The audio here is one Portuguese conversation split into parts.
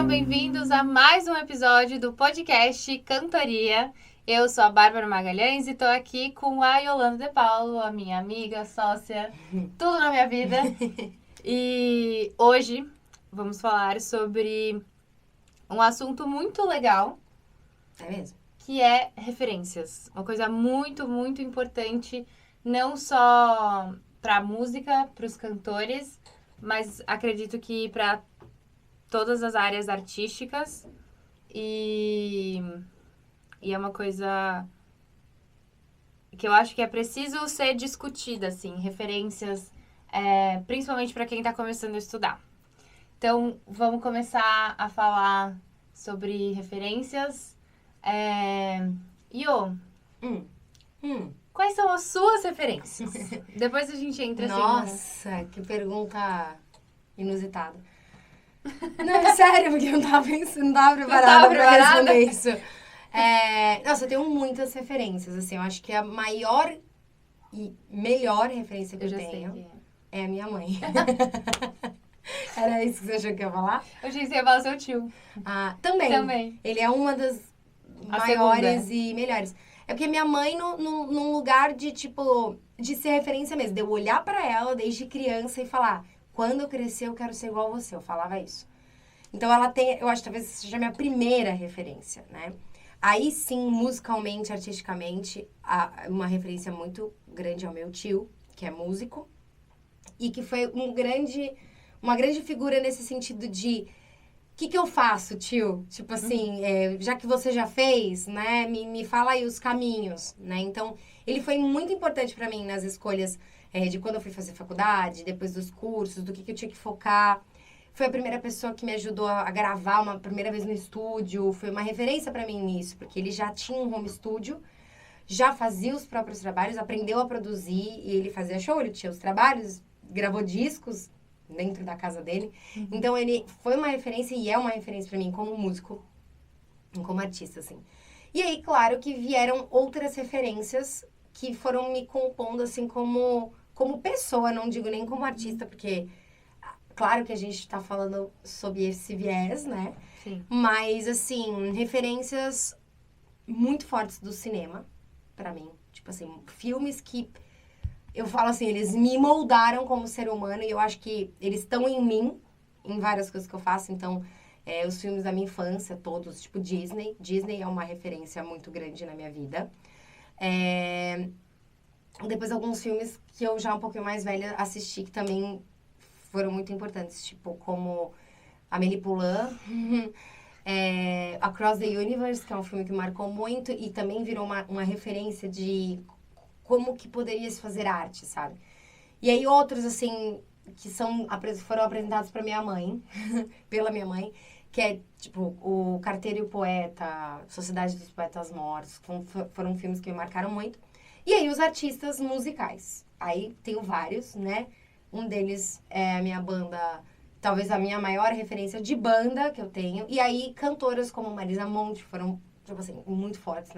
bem-vindos a mais um episódio do podcast Cantoria. Eu sou a Bárbara Magalhães e tô aqui com a Yolanda de Paulo, a minha amiga, sócia, tudo na minha vida. E hoje vamos falar sobre um assunto muito legal. É mesmo? Que é referências. Uma coisa muito, muito importante, não só pra música, pros cantores, mas acredito que para todas as áreas artísticas. E é uma coisa que eu acho que é preciso ser discutida, assim, referências, principalmente para quem está começando a estudar. Então, vamos começar a falar sobre referências. Iô, quais são as suas referências? Depois a gente entra assim. Nossa, que pergunta inusitada. Não, é sério, porque eu não tava pensando, não tava preparada pra responder isso. Nossa, eu tenho muitas referências, assim, eu acho que a maior e melhor referência que eu tenho é a minha mãe. Era isso que você achou que eu ia falar? Eu achei que você ia falar seu tio. Ah, também. Ele é uma das maiores e melhores. É porque minha mãe, num lugar de, tipo, de ser referência mesmo. De eu olhar pra ela desde criança e falar, quando eu crescer eu quero ser igual a você. Eu falava isso. Então ela tem, eu acho que talvez seja a minha primeira referência, né? Aí sim, musicalmente, artisticamente, uma referência muito grande ao meu tio, que é músico. E que foi uma grande figura nesse sentido de... O que eu faço, tio? Tipo assim, já que você já fez, né? Me fala aí os caminhos, né? Então, ele foi muito importante pra mim nas escolhas de quando eu fui fazer faculdade, depois dos cursos, do que eu tinha que focar. Foi a primeira pessoa que me ajudou a gravar uma primeira vez no estúdio. Foi uma referência pra mim nisso, porque ele já tinha um home studio, já fazia os próprios trabalhos, aprendeu a produzir e ele fazia show, ele tinha os trabalhos, gravou discos dentro da casa dele. Então, ele foi uma referência e é uma referência pra mim como músico, como artista, assim. E aí, claro que vieram outras referências que foram me compondo, assim, como pessoa, não digo nem como artista, porque, claro que a gente tá falando sobre esse viés, né? Sim. Mas, assim, referências muito fortes do cinema, pra mim. Tipo assim, filmes que... Eu falo assim, eles me moldaram como ser humano e eu acho que eles estão em mim, em várias coisas que eu faço. Então, os filmes da minha infância, todos, tipo Disney. Disney é uma referência muito grande na minha vida. Depois, alguns filmes que eu já um pouquinho mais velha assisti, que também foram muito importantes. Tipo, como Amélie Poulain, Across the Universe, que é um filme que marcou muito e também virou uma referência de... como que poderia se fazer arte, sabe? E aí outros, assim, que foram apresentados pra minha mãe, pela minha mãe, que é, tipo, o Carteiro e o Poeta, Sociedade dos Poetas Mortos, foram filmes que me marcaram muito. E aí os artistas musicais. Aí tenho vários, né? Um deles é a minha banda, talvez a minha maior referência de banda que eu tenho. E aí cantoras como Marisa Monte foram, tipo assim, muito fortes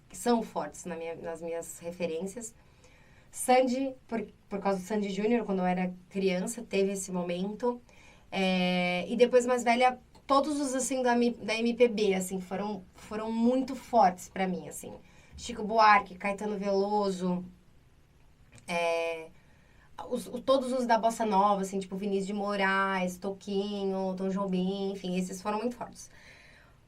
que são fortes nas minhas referências. Sandy, por causa do Sandy Júnior, quando eu era criança, teve esse momento. E depois, mais velha, todos os, assim, da MPB, assim, foram muito fortes pra mim, assim. Chico Buarque, Caetano Veloso, todos os da Bossa Nova, assim, tipo Vinícius de Moraes, Toquinho, Tom Jobim, enfim, esses foram muito fortes.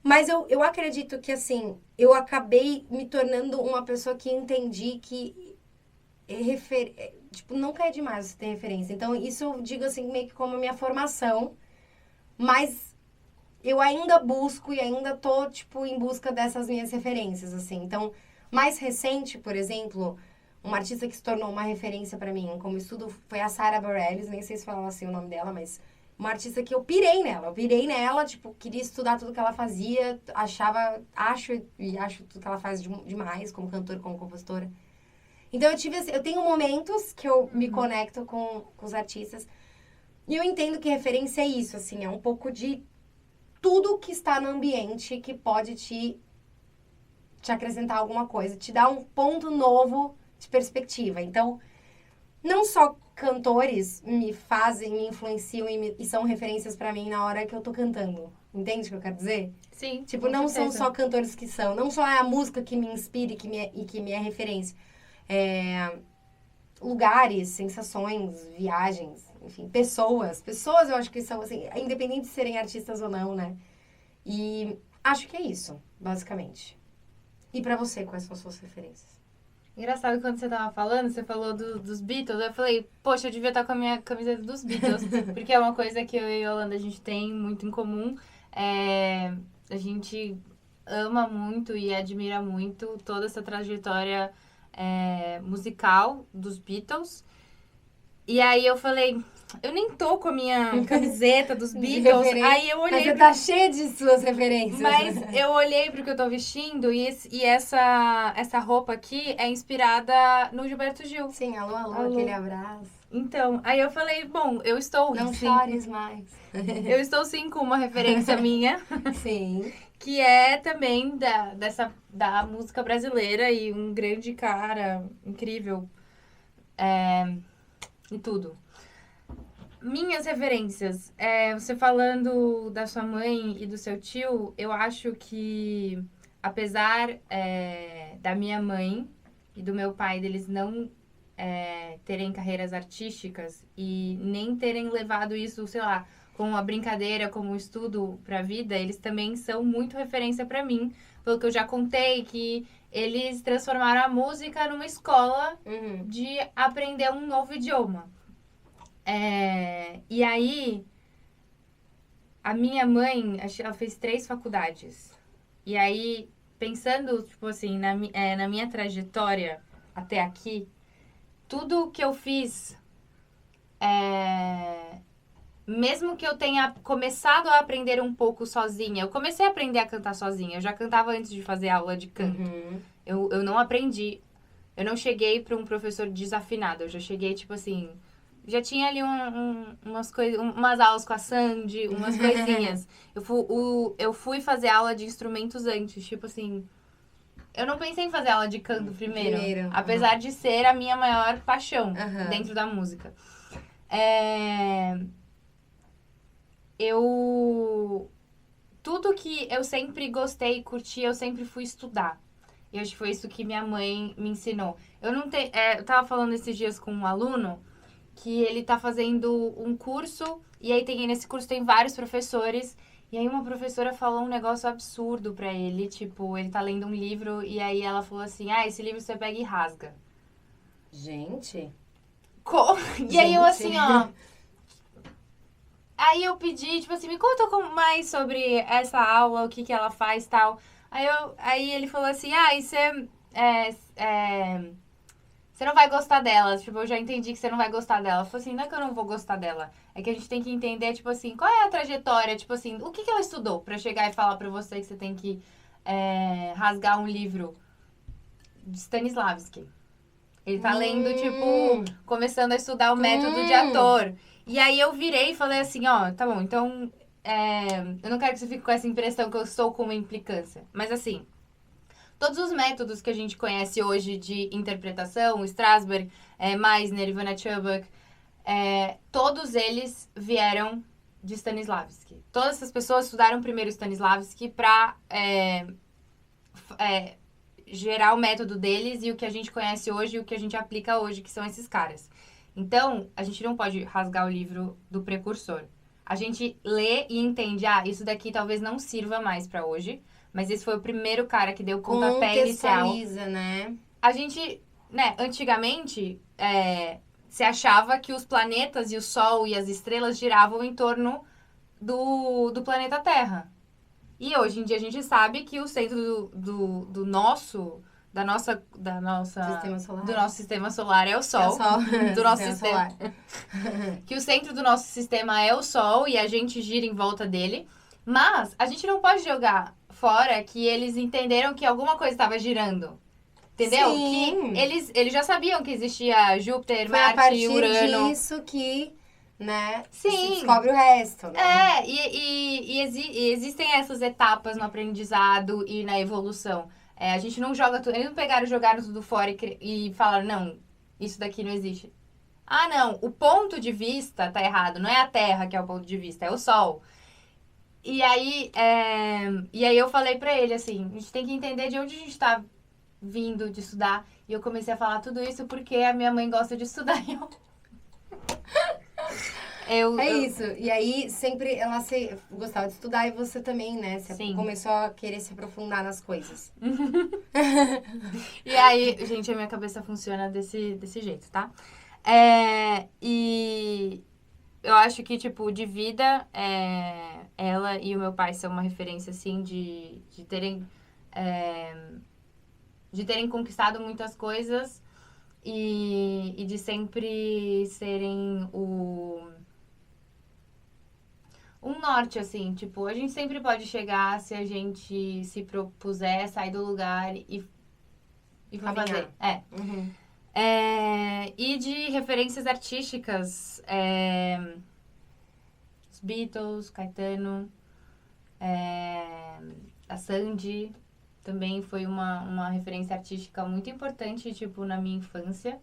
Mas eu acredito que, assim, eu acabei me tornando uma pessoa que entendi que tipo, nunca é demais você ter referência. Então, isso eu digo, assim, meio que como minha formação. Mas eu ainda busco e ainda tô, tipo, em busca dessas minhas referências, assim. Então, mais recente, por exemplo, uma artista que se tornou uma referência pra mim como estudo foi a Sara Bareilles. Nem sei se falava assim o nome dela, mas... uma artista que eu pirei nela, tipo, queria estudar tudo que ela fazia, acho tudo que ela faz demais, como cantora, como compositora. Então, eu tenho momentos que eu me conecto com os artistas, e eu entendo que referência é isso, assim, é um pouco de tudo que está no ambiente que pode te acrescentar alguma coisa, te dar um ponto novo de perspectiva. Então, não só cantores me fazem, me influenciam e são referências pra mim na hora que eu tô cantando. Entende o que eu quero dizer? Sim. Tipo, não são só cantores que são. Não só é a música que me inspira e que me é referência. Lugares, sensações, viagens, enfim, pessoas. Pessoas eu acho que são, assim, independente de serem artistas ou não, né? E acho que é isso, basicamente. E pra você, quais são as suas referências? Engraçado, quando você tava falando, você falou dos Beatles, eu falei, poxa, eu devia estar com a minha camiseta dos Beatles, porque é uma coisa que eu e a Yolanda, a gente tem muito em comum. A gente ama muito e admira muito toda essa trajetória musical dos Beatles. E aí eu falei, eu nem tô com a minha camiseta dos Beatles. Aí eu olhei. Mas você tá cheia de suas referências. Mas eu olhei pro que eu tô vestindo e essa roupa aqui é inspirada no Gilberto Gil. Sim, alô, aquele abraço. Então, aí eu falei, bom, eu estou... Não chores mais. Eu estou sim com uma referência minha. Sim. Que é também da música brasileira e um grande cara, incrível. E tudo. Minhas referências. Você falando da sua mãe e do seu tio, eu acho que, apesar da minha mãe e do meu pai, deles não terem carreiras artísticas e nem terem levado isso, sei lá, como uma brincadeira, como um estudo pra vida, eles também são muito referência pra mim, pelo que eu já contei, que eles transformaram a música numa escola de aprender um novo idioma. E aí, a minha mãe, ela fez 3 faculdades. E aí, pensando, tipo assim, na minha trajetória até aqui, tudo que eu fiz, mesmo que eu tenha começado a aprender um pouco sozinha, eu comecei a aprender a cantar sozinha, eu já cantava antes de fazer aula de canto. Eu não aprendi, eu não cheguei para um professor desafinado, eu já cheguei, tipo assim... Já tinha ali umas aulas com a Sandy, umas coisinhas. Eu fui fazer aula de instrumentos antes, tipo assim... Eu não pensei em fazer aula de canto primeiro. Apesar de ser a minha maior paixão dentro da música. Tudo que eu sempre gostei e curti, eu sempre fui estudar. E acho que foi isso que minha mãe me ensinou. Eu tava falando esses dias com um aluno... que ele tá fazendo um curso, e aí nesse curso tem vários professores, e aí uma professora falou um negócio absurdo pra ele, tipo, ele tá lendo um livro, e aí ela falou assim, esse livro você pega e rasga. Gente. E aí eu assim, ó... Aí eu pedi, tipo assim, me conta mais sobre essa aula, o que ela faz e tal. Aí ele falou assim, e você... Você não vai gostar dela. Tipo, eu já entendi que você não vai gostar dela. Eu falei assim, não é que eu não vou gostar dela. É que a gente tem que entender, tipo assim, qual é a trajetória? Tipo assim, o que ela estudou pra chegar e falar pra você que você tem que rasgar um livro de Stanislavski. Ele tá lendo, tipo, começando a estudar o método de ator. E aí eu virei e falei assim, ó, tá bom, então... eu não quero que você fique com essa impressão que eu sou com uma implicância. Mas assim... Todos os métodos que a gente conhece hoje de interpretação, Strasberg, Meisner, Ivana Chubbuck, todos eles vieram de Stanislavski. Todas essas pessoas estudaram primeiro Stanislavski para gerar o método deles e o que a gente conhece hoje e o que a gente aplica hoje, que são esses caras. Então, a gente não pode rasgar o livro do precursor. A gente lê e entende, isso daqui talvez não sirva mais para hoje, mas esse foi o primeiro cara que deu o pontapé inicial. Né? A gente, antigamente, se achava que os planetas e o Sol e as estrelas giravam em torno do planeta Terra. E hoje em dia a gente sabe que o centro do nosso sistema solar é o Sol. Do nosso sistema solar. Que o centro do nosso sistema é o Sol e a gente gira em volta dele. Mas a gente não pode jogar fora que eles entenderam que alguma coisa estava girando. Entendeu? Sim. Que eles já sabiam que existia Júpiter, Marte e Urano. Foi a partir disso que, né, Sim. se descobre o resto, né? E existem essas etapas no aprendizado e na evolução. A gente não joga tudo. Eles não pegaram e jogaram tudo fora e falaram, não, isso daqui não existe. Ah, não, o ponto de vista tá errado. Não é a Terra que é o ponto de vista, é o Sol. E aí eu falei pra ele, assim, a gente tem que entender de onde a gente tá vindo de estudar. E eu comecei a falar tudo isso porque a minha mãe gosta de estudar. É isso. E aí, sempre ela gostava de estudar e você também, né? Você Sim. começou a querer se aprofundar nas coisas. E aí, gente, a minha cabeça funciona desse jeito, tá? E eu acho que, tipo, de vida, ela e o meu pai são uma referência, assim, de terem conquistado muitas coisas e de sempre serem um norte, assim. Tipo, a gente sempre pode chegar se a gente se propuser, sair do lugar e for fazer. Uhum. E de referências artísticas, os Beatles, Caetano, a Sandy também foi uma referência artística muito importante, tipo, na minha infância.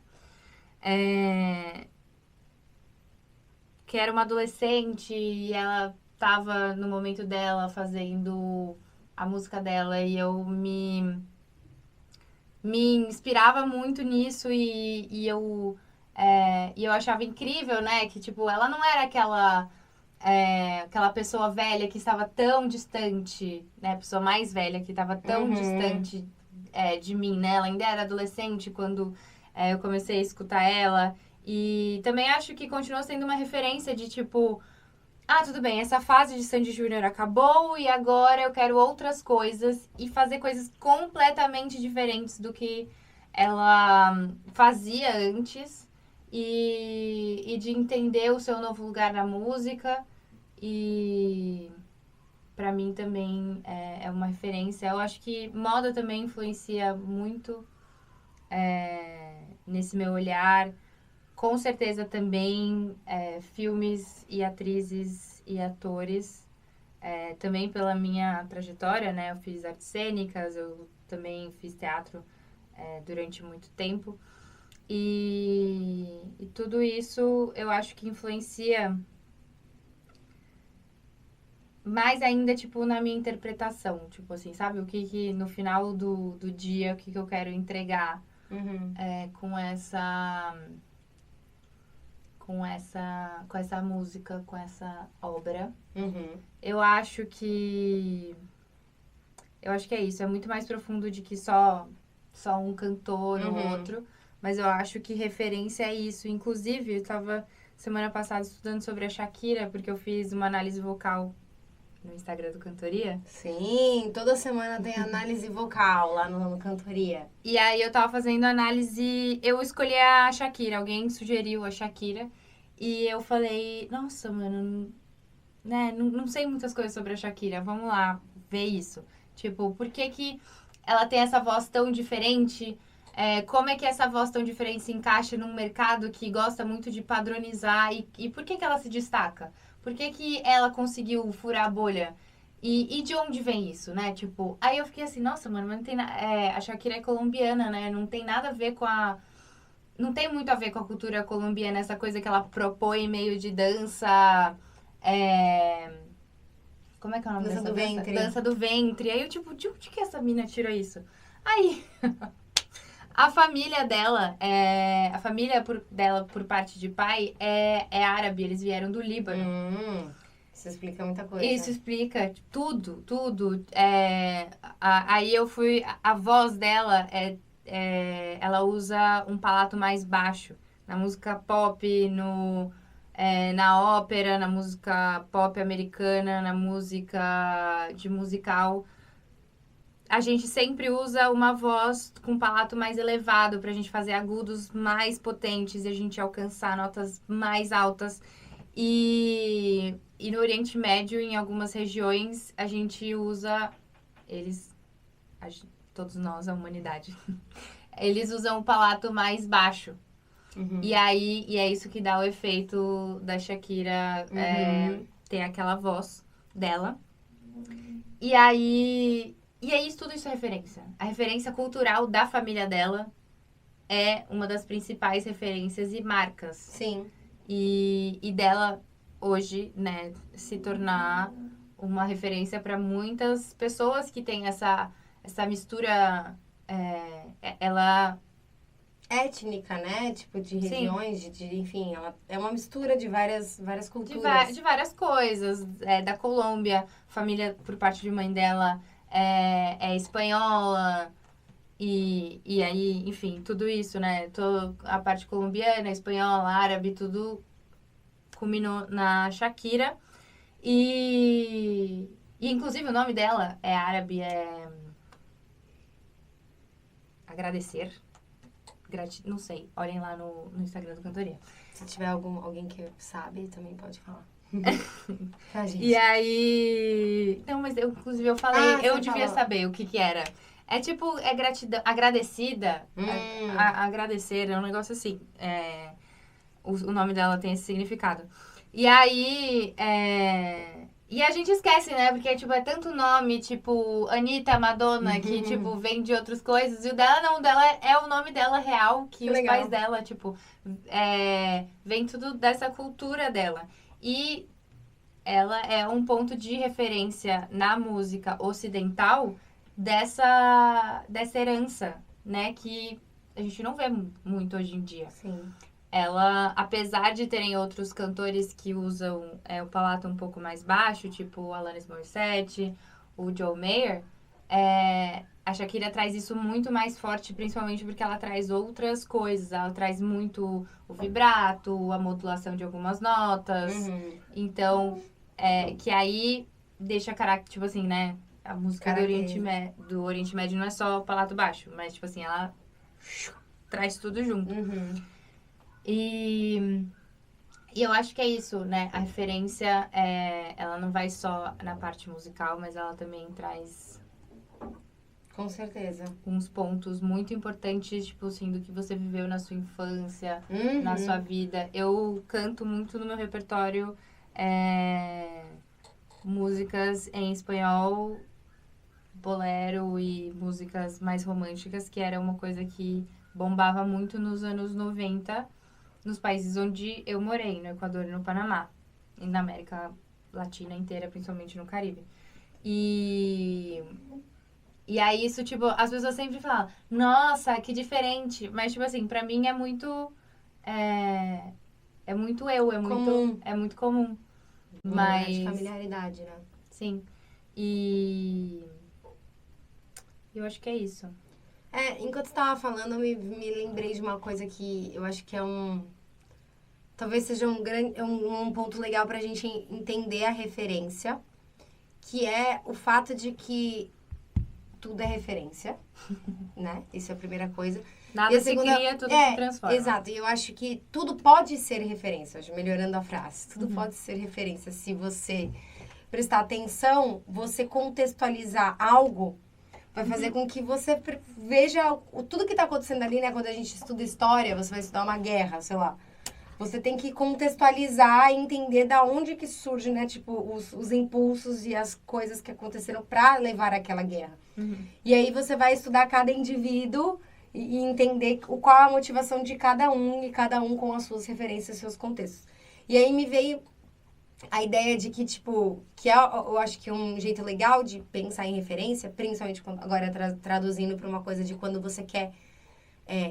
Que era uma adolescente e ela tava no momento dela fazendo a música dela e eu me inspirava muito nisso e eu achava incrível, né? Que, tipo, ela não era aquela pessoa velha que estava tão distante, né? A pessoa mais velha que estava tão distante de mim, né? Ela ainda era adolescente quando eu comecei a escutar ela. E também acho que continua sendo uma referência de, tipo... Ah, tudo bem, essa fase de Sandy Júnior acabou e agora eu quero outras coisas e fazer coisas completamente diferentes do que ela fazia antes e de entender o seu novo lugar na música e pra mim também é uma referência. Eu acho que moda também influencia muito nesse meu olhar. Com certeza também filmes e atrizes e atores. Também pela minha trajetória, né? Eu fiz artes cênicas, eu também fiz teatro durante muito tempo. E tudo isso eu acho que influencia mais ainda, tipo, na minha interpretação. Tipo assim, sabe? O que no final do dia, o que eu quero entregar com essa com essa música, com essa obra. Eu acho que é isso, é muito mais profundo de que só um cantor ou outro, mas eu acho que referência é isso. Inclusive, eu estava semana passada estudando sobre a Shakira, porque eu fiz uma análise vocal no Instagram do Cantoria. Sim, toda semana tem análise vocal lá no Cantoria. E aí eu tava fazendo análise, eu escolhi a Shakira, alguém sugeriu a Shakira, e eu falei, nossa, mano, né, não sei muitas coisas sobre a Shakira, vamos lá ver isso. Tipo, por que ela tem essa voz tão diferente? Como é que essa voz tão diferente se encaixa num mercado que gosta muito de padronizar? E por que ela se destaca? Por que ela conseguiu furar a bolha? E de onde vem isso, né? Tipo, aí eu fiquei assim, nossa, mano, mas não tem a Shakira é colombiana, né? Não tem nada a ver com a... Não tem muito a ver com a cultura colombiana, essa coisa que ela propõe meio de dança... Como é que é o nome Dança dessa do dança? ventre. Dança do ventre. Aí eu, tipo, de onde que essa mina tirou isso? Aí, a família dela, a família dela por parte de pai é árabe, eles vieram do Líbano. Isso explica muita coisa. Isso explica tudo, tudo. Aí eu fui, a voz dela ela usa um palato mais baixo. Na música pop, na ópera, na música pop americana, na música de musical. A gente sempre usa uma voz com palato mais elevado pra gente fazer agudos mais potentes e a gente alcançar notas mais altas. E no Oriente Médio, em algumas regiões, a gente usa... todos nós, a humanidade, eles usam o palato mais baixo. E aí, é isso que dá o efeito da Shakira ter aquela voz dela. E aí, tudo isso é referência. A referência cultural da família dela é uma das principais referências e marcas. Sim. E dela, hoje, né, se tornar uma referência para muitas pessoas que têm essa mistura... ela... étnica, né? Tipo, de regiões, enfim, ela é uma mistura de várias culturas. De várias coisas. Da Colômbia, família, por parte de mãe dela, é espanhola. E aí, enfim, tudo isso, né? A parte colombiana, espanhola, árabe, tudo culminou na Shakira. E inclusive, o nome dela é árabe, agradecer. Não sei, olhem lá no Instagram do Cantoria. Se tiver alguém que sabe, também pode falar. Pra gente. E aí... Não, mas inclusive eu falei, eu devia saber o que era. É tipo, gratidão, agradecida. Agradecer, é um negócio assim. O nome dela tem esse significado. E aí... E a gente esquece, né? Porque, tipo, é tanto nome, tipo, Anitta, Madonna, que, tipo, vem de outras coisas. E o dela não, o dela é o nome dela real, que os pais dela, tipo, vem tudo dessa cultura dela. E ela é um ponto de referência na música ocidental dessa herança, né? Que a gente não vê muito hoje em dia. Sim. Ela, apesar de terem outros cantores que usam o palato um pouco mais baixo, tipo o Alanis Morissette, o Joe Mayer, a Shakira traz isso muito mais forte, principalmente porque ela traz outras coisas. Ela traz muito o vibrato, a modulação de algumas notas. Então, que aí deixa caráter, tipo assim, né? A música do Oriente Médio não é só o palato baixo, mas, tipo assim, ela traz tudo junto. E eu acho que é isso, né? A referência, ela não vai só na parte musical, mas ela também traz... Com certeza. Uns pontos muito importantes, tipo assim, do que você viveu na sua infância, na sua vida. Eu canto muito no meu repertório músicas em espanhol, bolero e músicas mais românticas, que era uma coisa que bombava muito nos anos 90, nos países onde eu morei, no Equador e no Panamá. E na América Latina inteira, principalmente no Caribe. E aí isso, tipo, as pessoas sempre falam, nossa, que diferente. Mas, tipo assim, pra mim é muito... É muito eu, é muito comum. Mas... de familiaridade, né? Sim. E eu acho que é isso. Enquanto você tava falando, eu me lembrei de uma coisa que eu acho que é talvez seja um ponto legal pra gente entender a referência, que é o fato de que tudo é referência, né? Isso é a primeira coisa. Nada se cria, tudo se transforma. Exato, e eu acho que tudo pode ser referência, melhorando a frase. Tudo pode ser referência. Se você prestar atenção, você contextualizar algo vai fazer com que você veja tudo que está acontecendo ali, né? Quando a gente estuda história, você vai estudar uma guerra, sei lá. Você tem que contextualizar e entender da onde que surge, né? Tipo, os impulsos e as coisas que aconteceram para levar àquela guerra. E aí você vai estudar cada indivíduo e entender qual a motivação de cada um, e cada um com as suas referências, seus contextos. E aí me veio a ideia de que, tipo, eu acho que um jeito legal de pensar em referência, principalmente agora traduzindo para uma coisa de quando você quer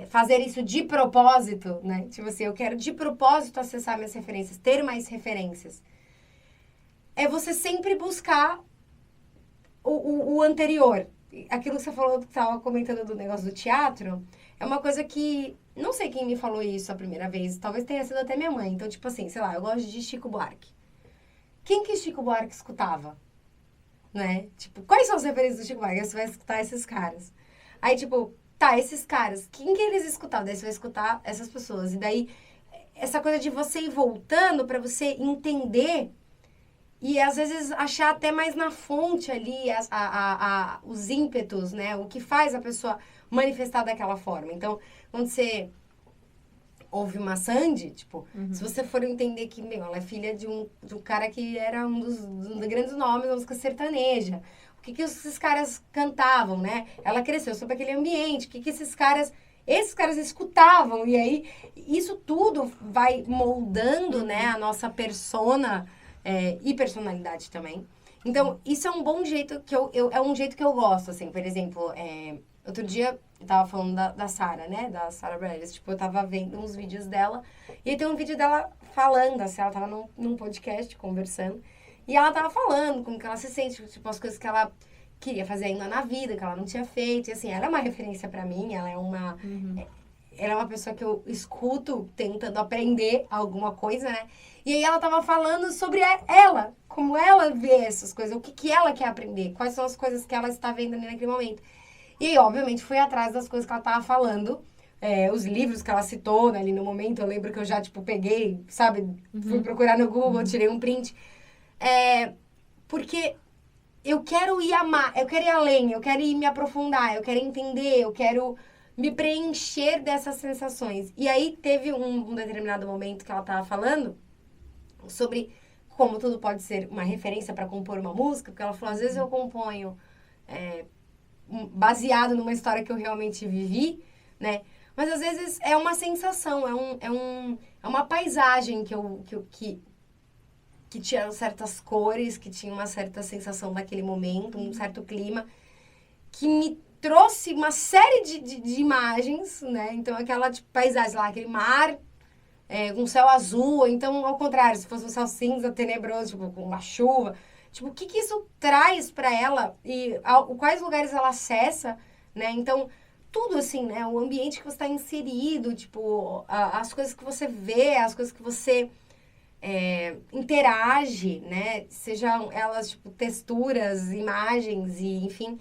fazer isso de propósito, né? Tipo assim, eu quero de propósito acessar minhas referências, ter mais referências. É você sempre buscar o anterior. Aquilo que você falou, que estava comentando do negócio do teatro, é uma coisa que... Não sei quem me falou isso a primeira vez, talvez tenha sido até minha mãe. Então, tipo assim, sei lá, eu gosto de Chico Buarque. Quem que Chico Buarque escutava? Né? Tipo, quais são as referências do Chico Buarque? Você vai escutar esses caras. Aí, tipo, tá, esses caras, quem que eles escutavam? Daí você vai escutar essas pessoas. E daí, essa coisa de você ir voltando pra você entender e, às vezes, achar até mais na fonte ali os ímpetos, né? O que faz a pessoa manifestar daquela forma. Então, quando você ouve uma Sandy, tipo, se você for entender que, ela é filha de um cara que era um dos grandes nomes da música sertaneja. O que esses caras cantavam, né? Ela cresceu sob aquele ambiente. O que esses caras esses caras escutavam. E aí, isso tudo vai moldando, né, a nossa persona e personalidade também. Então, isso é um bom jeito é um jeito que eu gosto, assim. Por exemplo, outro dia eu tava falando da Sarah, né? Da Sarah Bareilles. Tipo, eu tava vendo uns vídeos dela. E aí tem um vídeo dela falando, assim, ela tava num podcast conversando. E ela tava falando como que ela se sente, tipo, as coisas que ela queria fazer ainda na vida, que ela não tinha feito. E assim, ela é uma referência pra mim, ela é uma... Ela é uma pessoa que eu escuto tentando aprender alguma coisa, né? E aí ela tava falando sobre ela, como ela vê essas coisas, o que ela quer aprender, quais são as coisas que ela está vendo ali naquele momento. E aí, obviamente, fui atrás das coisas que ela tava falando, os livros que ela citou, né, ali no momento. Eu lembro que eu já, tipo, peguei, sabe? Fui procurar no Google, tirei um print. Porque eu quero eu quero ir além, eu quero ir me aprofundar, eu quero entender, eu quero me preencher dessas sensações. E aí teve um determinado momento que ela tava falando sobre como tudo pode ser uma referência para compor uma música, porque ela falou, às vezes eu componho baseado numa história que eu realmente vivi, né? Mas às vezes é uma sensação, é uma paisagem que tinha certas cores, que tinha uma certa sensação daquele momento, um certo clima, que me trouxe uma série de imagens, né? Então, aquela tipo, paisagem lá, aquele mar com céu azul, então, ao contrário, se fosse um céu cinza, tenebroso, tipo, com uma chuva. Tipo, o que isso traz para ela e quais lugares ela acessa, né? Então, tudo assim, né? O ambiente que você está inserido, tipo, as coisas que você vê, as coisas que você interage, né? Sejam elas, tipo, texturas, imagens e, enfim.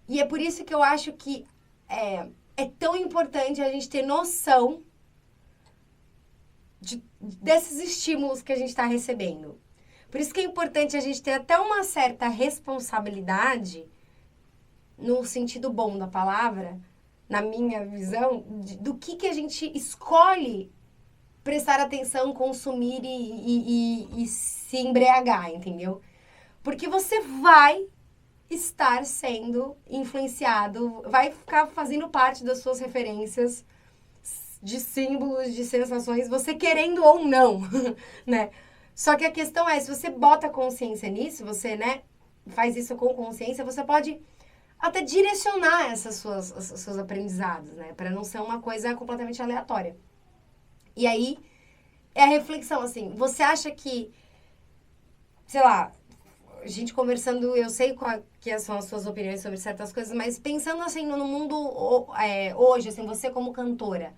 E é por isso que eu acho que é tão importante a gente ter noção desses estímulos que a gente está recebendo. Por isso que é importante a gente ter até uma certa responsabilidade, no sentido bom da palavra, na minha visão, do que a gente escolhe prestar atenção, consumir e se embriagar, entendeu? Porque você vai estar sendo influenciado, vai ficar fazendo parte das suas referências de símbolos, de sensações, você querendo ou não, né? Só que a questão é, se você bota consciência nisso, você, né, faz isso com consciência, você pode até direcionar esses seus aprendizados, né? Para não ser uma coisa completamente aleatória. E aí, é a reflexão, assim, você acha que, sei lá, a gente conversando, eu sei que são as suas opiniões sobre certas coisas, mas pensando, assim, no mundo hoje, assim, você como cantora,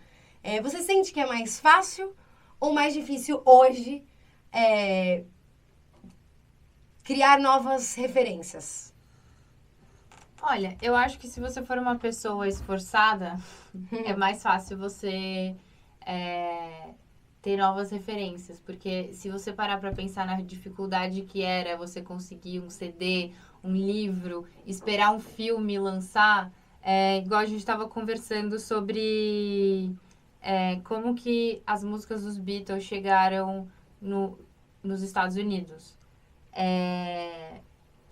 você sente que é mais fácil ou mais difícil hoje criar novas referências? Olha, eu acho que se você for uma pessoa esforçada, é mais fácil você ter novas referências. Porque se você parar pra pensar na dificuldade que era você conseguir um CD, um livro, esperar um filme lançar, igual a gente estava conversando sobre como que as músicas dos Beatles chegaram nos Estados Unidos.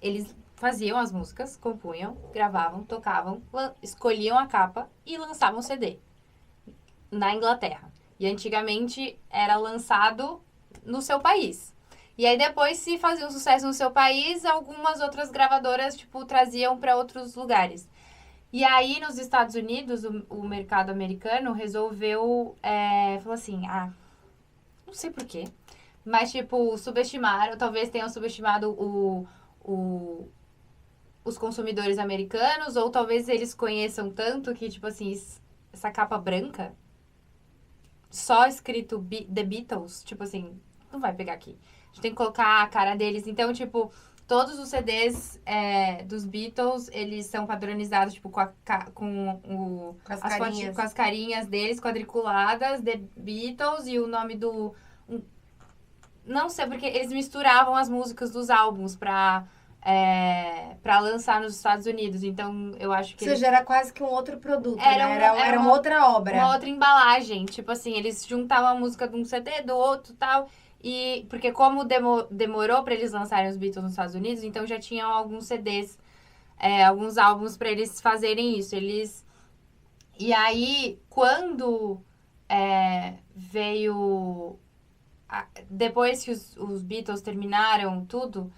Eles faziam as músicas, compunham, gravavam, tocavam, escolhiam a capa e lançavam CD na Inglaterra. E antigamente era lançado no seu país. E aí depois, se fazia um sucesso no seu país, algumas outras gravadoras, tipo, traziam para outros lugares. E aí, nos Estados Unidos, o mercado americano resolveu, falou assim, não sei por quê, mas, tipo, subestimaram, talvez tenham subestimado os consumidores americanos, ou talvez eles conheçam tanto que, tipo assim, essa capa branca, só escrito The Beatles, tipo assim, não vai pegar aqui. A gente tem que colocar a cara deles. Então, tipo, todos os CDs dos Beatles, eles são padronizados, tipo, com as carinhas deles quadriculadas, The Beatles, e o nome do... Não sei, porque eles misturavam as músicas dos álbuns pra lançar nos Estados Unidos. Então, eu acho que... Ou seja, era quase que um outro produto, era uma outra obra. Uma outra embalagem. Tipo assim, eles juntavam a música de um CD, do outro e tal. E, porque como demorou pra eles lançarem os Beatles nos Estados Unidos, então já tinham alguns CDs, alguns álbuns pra eles fazerem isso. E aí, quando veio... Depois que os Beatles terminaram tudo,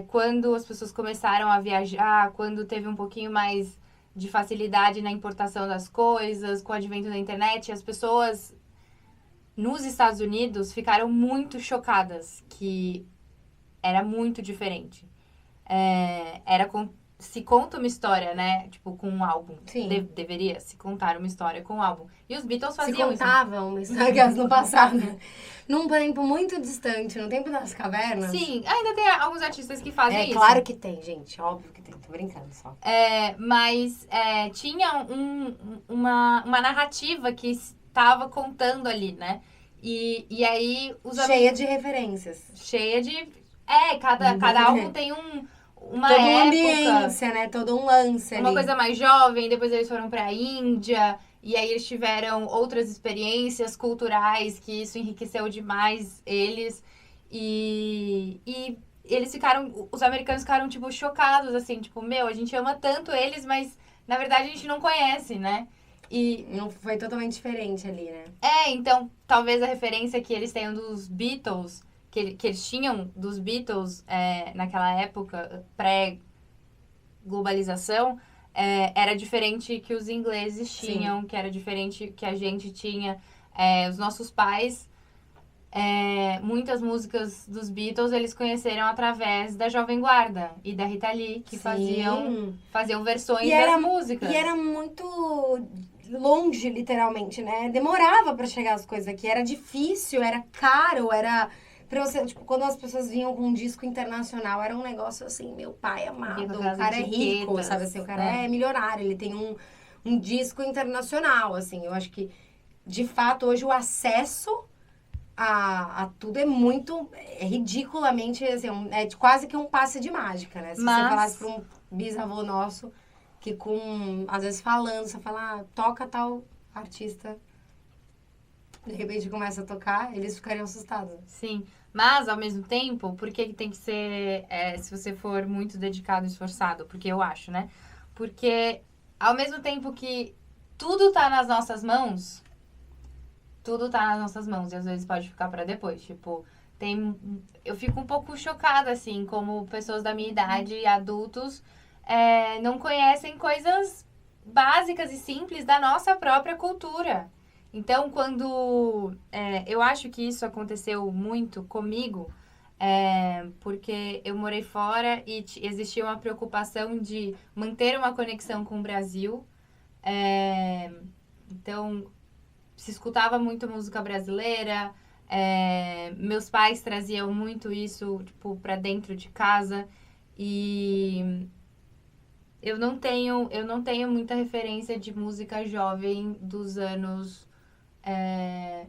quando as pessoas começaram a viajar, quando teve um pouquinho mais de facilidade na importação das coisas, com o advento da internet, as pessoas nos Estados Unidos ficaram muito chocadas que era muito diferente. Se conta uma história, né? Tipo, com um álbum. Sim. Deveria se contar uma história com um álbum. E os Beatles faziam isso. Se contavam uma história no passado. Num tempo muito distante, no tempo das cavernas. Sim, ainda tem alguns artistas que fazem isso. É claro que tem, gente. Óbvio que tem. Tô brincando só. Mas tinha uma narrativa que estava contando ali, né? E aí... Cheia de referências. Cheia de... cada álbum tem uma toda época, uma ambiência, né? Todo um lance ali. Uma coisa mais jovem, depois eles foram pra Índia, e aí eles tiveram outras experiências culturais, que isso enriqueceu demais eles. E eles ficaram, os americanos ficaram, tipo, chocados, assim, tipo, a gente ama tanto eles, mas na verdade a gente não conhece, né? E não foi totalmente diferente ali, né? Então, talvez a referência que eles tenham dos Beatles... Que eles tinham dos Beatles naquela época, pré-globalização, era diferente que os ingleses tinham, que era diferente que a gente tinha. Os nossos pais, muitas músicas dos Beatles, eles conheceram através da Jovem Guarda e da Rita Lee, que faziam versões das músicas. E era muito longe, literalmente, né? Demorava pra chegar as coisas aqui. Era difícil, era caro, era... Pra você, tipo, quando as pessoas vinham com um disco internacional, era um negócio assim, meu pai amado, o cara é rico, sabe assim, o cara é milionário, ele tem um disco internacional, assim, eu acho que, de fato, hoje o acesso a tudo é ridiculamente, assim, quase que um passe de mágica, né? Se você falasse pra um bisavô nosso, que às vezes falando, você fala, toca tal artista... De repente começa a tocar, eles ficariam assustados. Sim, mas ao mesmo tempo, por que tem que ser, se você for muito dedicado e esforçado? Porque eu acho, né? Porque ao mesmo tempo que tudo tá nas nossas mãos, e às vezes pode ficar pra depois. Tipo, eu fico um pouco chocada, assim, como pessoas da minha idade, adultos, não conhecem coisas básicas e simples da nossa própria cultura. Então, quando... eu acho que isso aconteceu muito comigo, porque eu morei fora e existia uma preocupação de manter uma conexão com o Brasil. Então, se escutava muito música brasileira, meus pais traziam muito isso, tipo, pra dentro de casa. E... Eu não tenho muita referência de música jovem dos anos...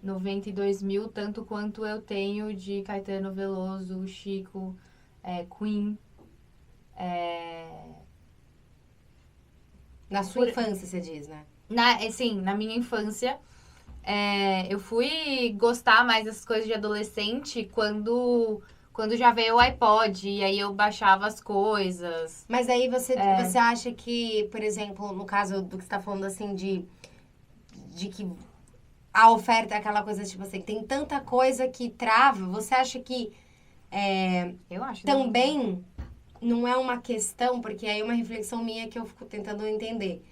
90 e 2000, tanto quanto eu tenho de Caetano Veloso, Chico, Queen. Na sua infância, você diz, né? Sim, na minha infância. Eu fui gostar mais dessas coisas de adolescente quando já veio o iPod, e aí eu baixava as coisas. Mas aí você acha que, por exemplo, no caso do que você tá falando, assim, de que a oferta é aquela coisa, tipo assim, tem tanta coisa que trava, você acha que eu acho também não é uma questão, porque aí é uma reflexão minha que eu fico tentando entender.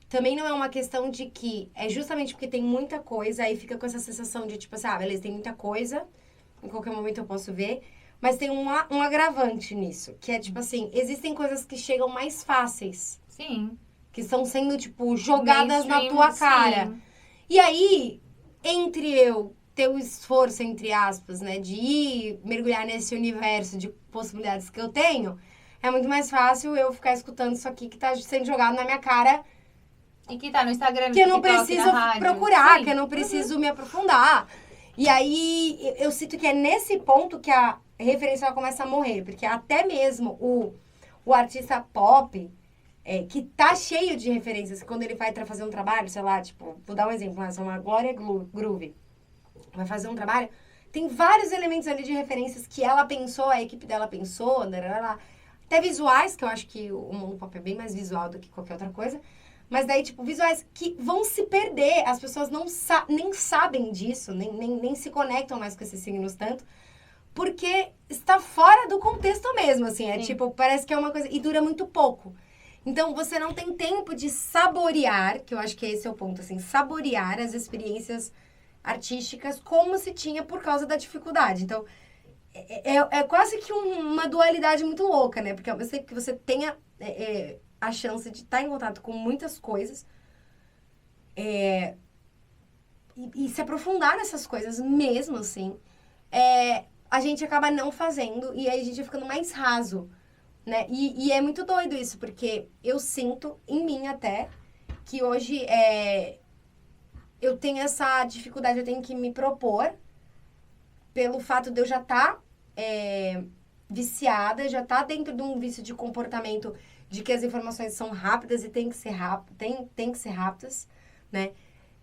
Também não é uma questão de que é justamente porque tem muita coisa, aí fica com essa sensação de, tipo assim, beleza, tem muita coisa, em qualquer momento eu posso ver, mas tem um agravante nisso, que é, tipo assim, existem coisas que chegam mais fáceis. Sim. Que estão sendo, tipo, jogadas na tua cara. Sim. E aí, entre eu ter o esforço, entre aspas, né, de ir mergulhar nesse universo de possibilidades que eu tenho, é muito mais fácil eu ficar escutando isso aqui que tá sendo jogado na minha cara. E que tá no Instagram, no que eu não preciso procurar, Sim. que eu não preciso me aprofundar. E aí, eu sinto que é nesse ponto que a referência começa a morrer. Porque até mesmo o artista pop... que tá cheio de referências. Quando ele vai fazer um trabalho, sei lá, tipo... Vou dar um exemplo, né? Uma Glória Groove. Vai fazer um trabalho. Tem vários elementos ali de referências que ela pensou, a equipe dela pensou. Até visuais, que eu acho que o mundo pop é bem mais visual do que qualquer outra coisa. Mas daí, tipo, visuais que vão se perder. As pessoas nem sabem disso, nem se conectam mais com esses signos tanto. Porque está fora do contexto mesmo, assim. É tipo, parece que é uma coisa... E dura muito pouco. Então, você não tem tempo de saborear, que eu acho que esse é o ponto, assim. Saborear as experiências artísticas como se tinha por causa da dificuldade. Então, é quase que uma dualidade muito louca, né? Porque ao mesmo tempo que você tenha a chance de estar em contato com muitas coisas e se aprofundar nessas coisas mesmo, assim, a gente acaba não fazendo e aí a gente vai ficando mais raso, né? E é muito doido isso, porque eu sinto em mim até que hoje eu tenho essa dificuldade, eu tenho que me propor pelo fato de eu já estar viciada, já estar dentro de um vício de comportamento de que as informações são rápidas e tem que ser rápidas, né?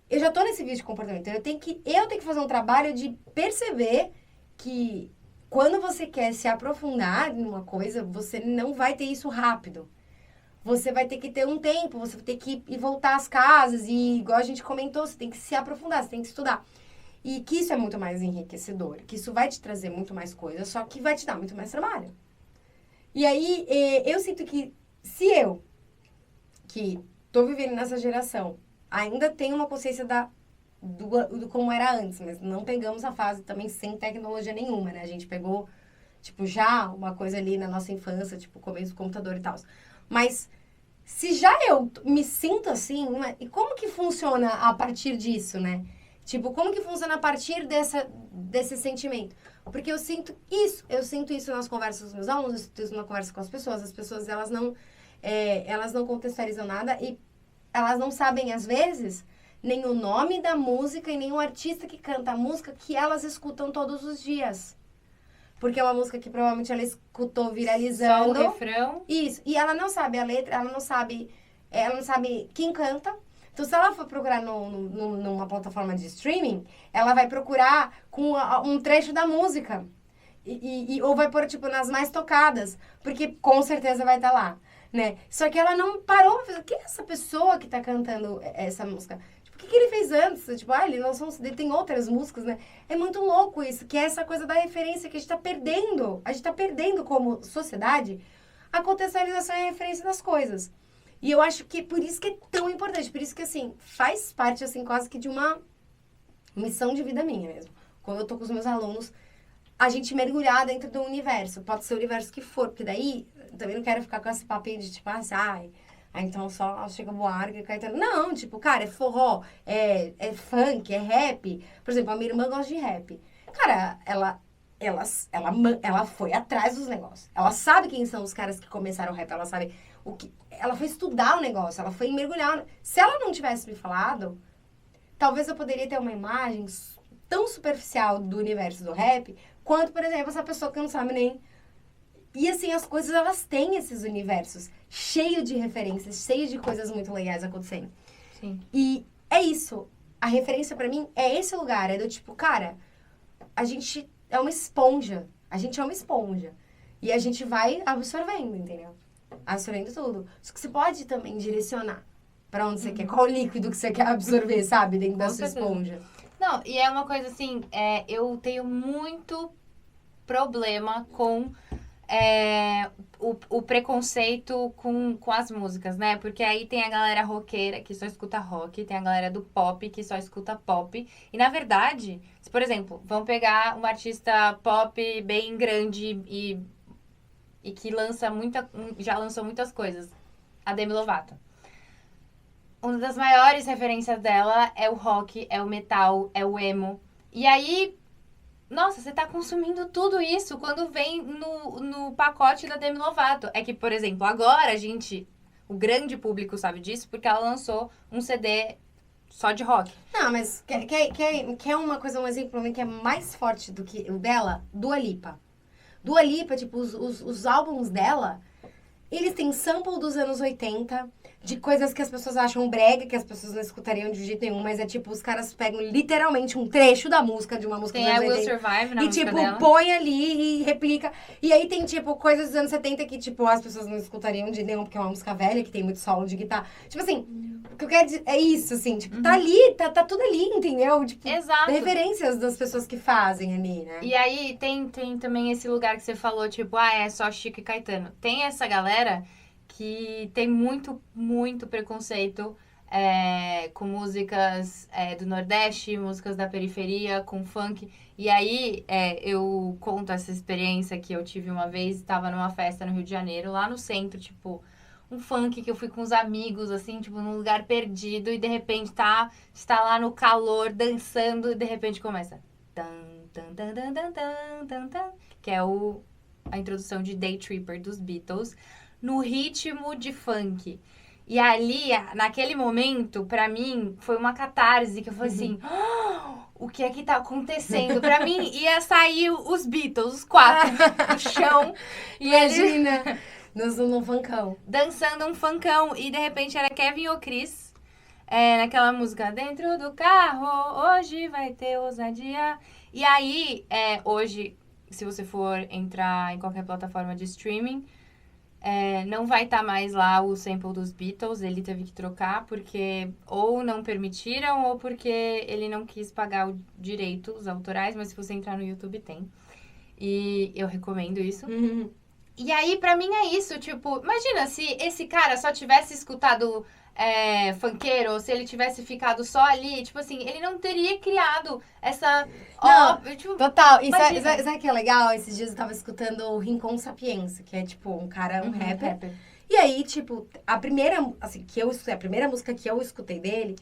Eu já tô nesse vício de comportamento. Então eu tenho que fazer um trabalho de perceber que quando você quer se aprofundar numa coisa, você não vai ter isso rápido. Você vai ter que ter um tempo, você vai ter que ir voltar às casas e, igual a gente comentou, você tem que se aprofundar, você tem que estudar. E que isso é muito mais enriquecedor, que isso vai te trazer muito mais coisas, só que vai te dar muito mais trabalho. E aí, eu sinto que se eu, que tô vivendo nessa geração, ainda tenho uma consciência do como era antes, mas não pegamos a fase também sem tecnologia nenhuma, né? A gente pegou, tipo, já uma coisa ali na nossa infância, tipo, começo do computador e tal. Mas se já eu me sinto assim, e como que funciona a partir disso, né? Tipo, como que funciona a partir desse sentimento? Porque eu sinto isso nas conversas com os meus alunos, eu sinto isso na conversa com as pessoas, elas não contextualizam nada e elas não sabem, às vezes, nem o nome da música e nem o artista que canta a música que elas escutam todos os dias. Porque é uma música que provavelmente ela escutou viralizando. Só o refrão. Isso. E ela não sabe a letra, ela não sabe quem canta. Então, se ela for procurar numa plataforma de streaming, ela vai procurar com um trecho da música. Ou vai pôr, tipo, nas mais tocadas. Porque com certeza vai estar lá, né? Só que ela não parou pra pensar, quem é essa pessoa que tá cantando essa música? Tipo, o que ele fez antes? Tipo, ele lançou ele tem outras músicas, né? É muito louco isso, que é essa coisa da referência que a gente tá perdendo. A gente tá perdendo como sociedade a contextualização e a referência das coisas. E eu acho que por isso que é tão importante, por isso que, assim, faz parte, assim, quase que de uma missão de vida minha mesmo. Quando eu tô com os meus alunos, a gente mergulhar dentro do universo. Pode ser o universo que for, porque daí também não quero ficar com esse papinho de, tipo, então só chega Buarque e Caetano. Não, tipo, cara, é forró, é funk, é rap. Por exemplo, a minha irmã gosta de rap. Cara, ela foi atrás dos negócios. Ela sabe quem são os caras que começaram o rap, ela sabe o que... Ela foi estudar o negócio, ela foi mergulhar. Se ela não tivesse me falado, talvez eu poderia ter uma imagem tão superficial do universo do rap, quanto, por exemplo, essa pessoa que não sabe nem... E, assim, as coisas, elas têm esses universos cheio de referências, cheio de coisas muito legais acontecendo. Sim. E é isso. A referência, pra mim, é esse lugar. É do tipo, cara, a gente é uma esponja. A gente é uma esponja. E a gente vai absorvendo, entendeu? Absorvendo tudo. Só que você pode também direcionar pra onde você quer. Qual líquido que você quer absorver, sabe? Dentro da sua esponja. Não, e é uma coisa assim, eu tenho muito problema com o preconceito com as músicas, né? Porque aí tem a galera roqueira que só escuta rock, tem a galera do pop que só escuta pop. E, na verdade, se, por exemplo, vamos pegar uma artista pop bem grande e que já lançou muitas coisas, a Demi Lovato. Uma das maiores referências dela é o rock, é o metal, é o emo. E aí, nossa, você tá consumindo tudo isso quando vem no pacote da Demi Lovato. É que, por exemplo, agora o grande público sabe disso porque ela lançou um CD só de rock. Não, mas quer uma coisa, um exemplo pra mim que é mais forte do que o dela? Dua Lipa. Dua Lipa, tipo, os álbuns dela, eles têm sample dos anos 80, de coisas que as pessoas acham brega, que as pessoas não escutariam de jeito nenhum, mas é tipo, os caras pegam literalmente um trecho da música, de uma música dos anos 80. Tem a Will Survive na música dela. E, tipo, põe ali e replica. E aí tem, tipo, coisas dos anos 70 que, tipo, as pessoas não escutariam de nenhum, porque é uma música velha, que tem muito solo de guitarra. Tipo assim, que eu quero dizer é isso, assim, tipo, tá ali, tá tudo ali, entendeu? Tipo, Exato. referências das pessoas que fazem ali, né? E aí tem também esse lugar que você falou, tipo, é só Chico e Caetano. Tem essa galera que tem muito, muito preconceito com músicas do Nordeste, músicas da periferia, com funk. E aí eu conto essa experiência que eu tive uma vez, estava numa festa no Rio de Janeiro, lá no centro, tipo, um funk que eu fui com os amigos, assim, tipo, num lugar perdido, e de repente está lá no calor, dançando, e de repente começa. Que é a introdução de Day Tripper dos Beatles, no ritmo de funk. E ali, naquele momento, pra mim, foi uma catarse, que eu falei assim, o que é que tá acontecendo? Pra mim, ia sair os Beatles, os 4, do chão. E imagina, no funkão. Dançando um funkão. E, de repente, era Kevin ou Chris, naquela música, dentro do carro, hoje vai ter ousadia. E aí, hoje, se você for entrar em qualquer plataforma de streaming, não vai estar mais lá o sample dos Beatles, ele teve que trocar, porque ou não permitiram, ou porque ele não quis pagar o direito, os autorais, mas se você entrar no YouTube tem. E eu recomendo isso. E aí, pra mim, é isso, tipo, imagina se esse cara só tivesse escutado funkeiro, ou se ele tivesse ficado só ali, tipo assim, ele não teria criado essa... tipo, total. E sabe o que é legal? Esses dias eu tava escutando o Rincon Sapienza, que é, tipo, um cara, um rapper. E aí, tipo, a primeira música que eu escutei dele,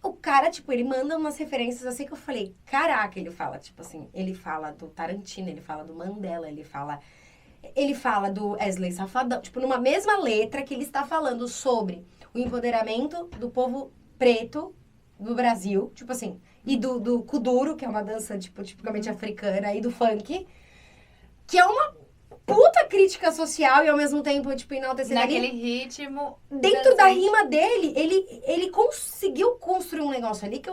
o cara, tipo, ele manda umas referências assim que eu falei, caraca, ele fala, tipo assim, ele fala do Tarantino, ele fala do Mandela, ele fala do Wesley Safadão, tipo, numa mesma letra que ele está falando sobre o empoderamento do povo preto do Brasil, tipo assim, e do kuduro, que é uma dança, tipo, tipicamente africana, e do funk, que é uma puta crítica social e ao mesmo tempo, tipo, enaltecendo naquele ritmo. Dentro da rima dele, ele conseguiu construir um negócio ali que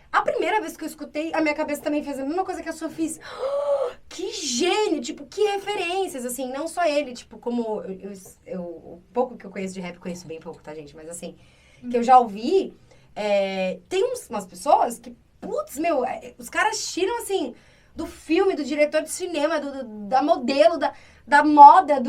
a primeira vez que eu escutei, a minha cabeça também fez a mesma coisa que a sua fiz. Oh, que gênio! Tipo, que referências, assim, não só ele, tipo, como o pouco que eu conheço de rap, conheço bem pouco, tá, gente? Mas assim, que eu já ouvi, tem umas pessoas que, putz, meu, os caras tiram, assim, do filme, do diretor de cinema, da modelo, da moda,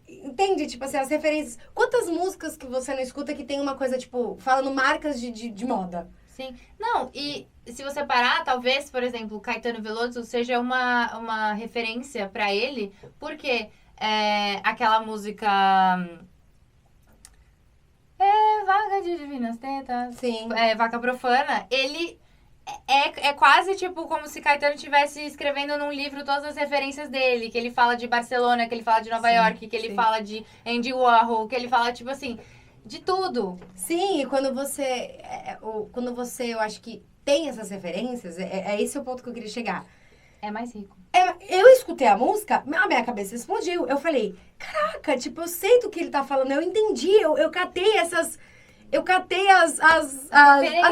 entende? Tipo assim, as referências. Quantas músicas que você não escuta que tem uma coisa, tipo, falando marcas de moda? Sim. Não, e se você parar, talvez, por exemplo, Caetano Veloso seja uma referência pra ele, porque aquela música... Vaca de divinas tetas. Sim. Vaca profana. Ele é quase tipo como se Caetano estivesse escrevendo num livro todas as referências dele. Que ele fala de Barcelona, que ele fala de Nova York, que ele fala de Andy Warhol, que ele fala, tipo assim, de tudo. Sim, e quando você, eu acho que tem essas referências, esse o ponto que eu queria chegar. É mais rico. Eu escutei a música, a minha cabeça explodiu. Eu falei, caraca, tipo, eu sei do que ele tá falando, eu entendi, eu catei essas... Eu catei as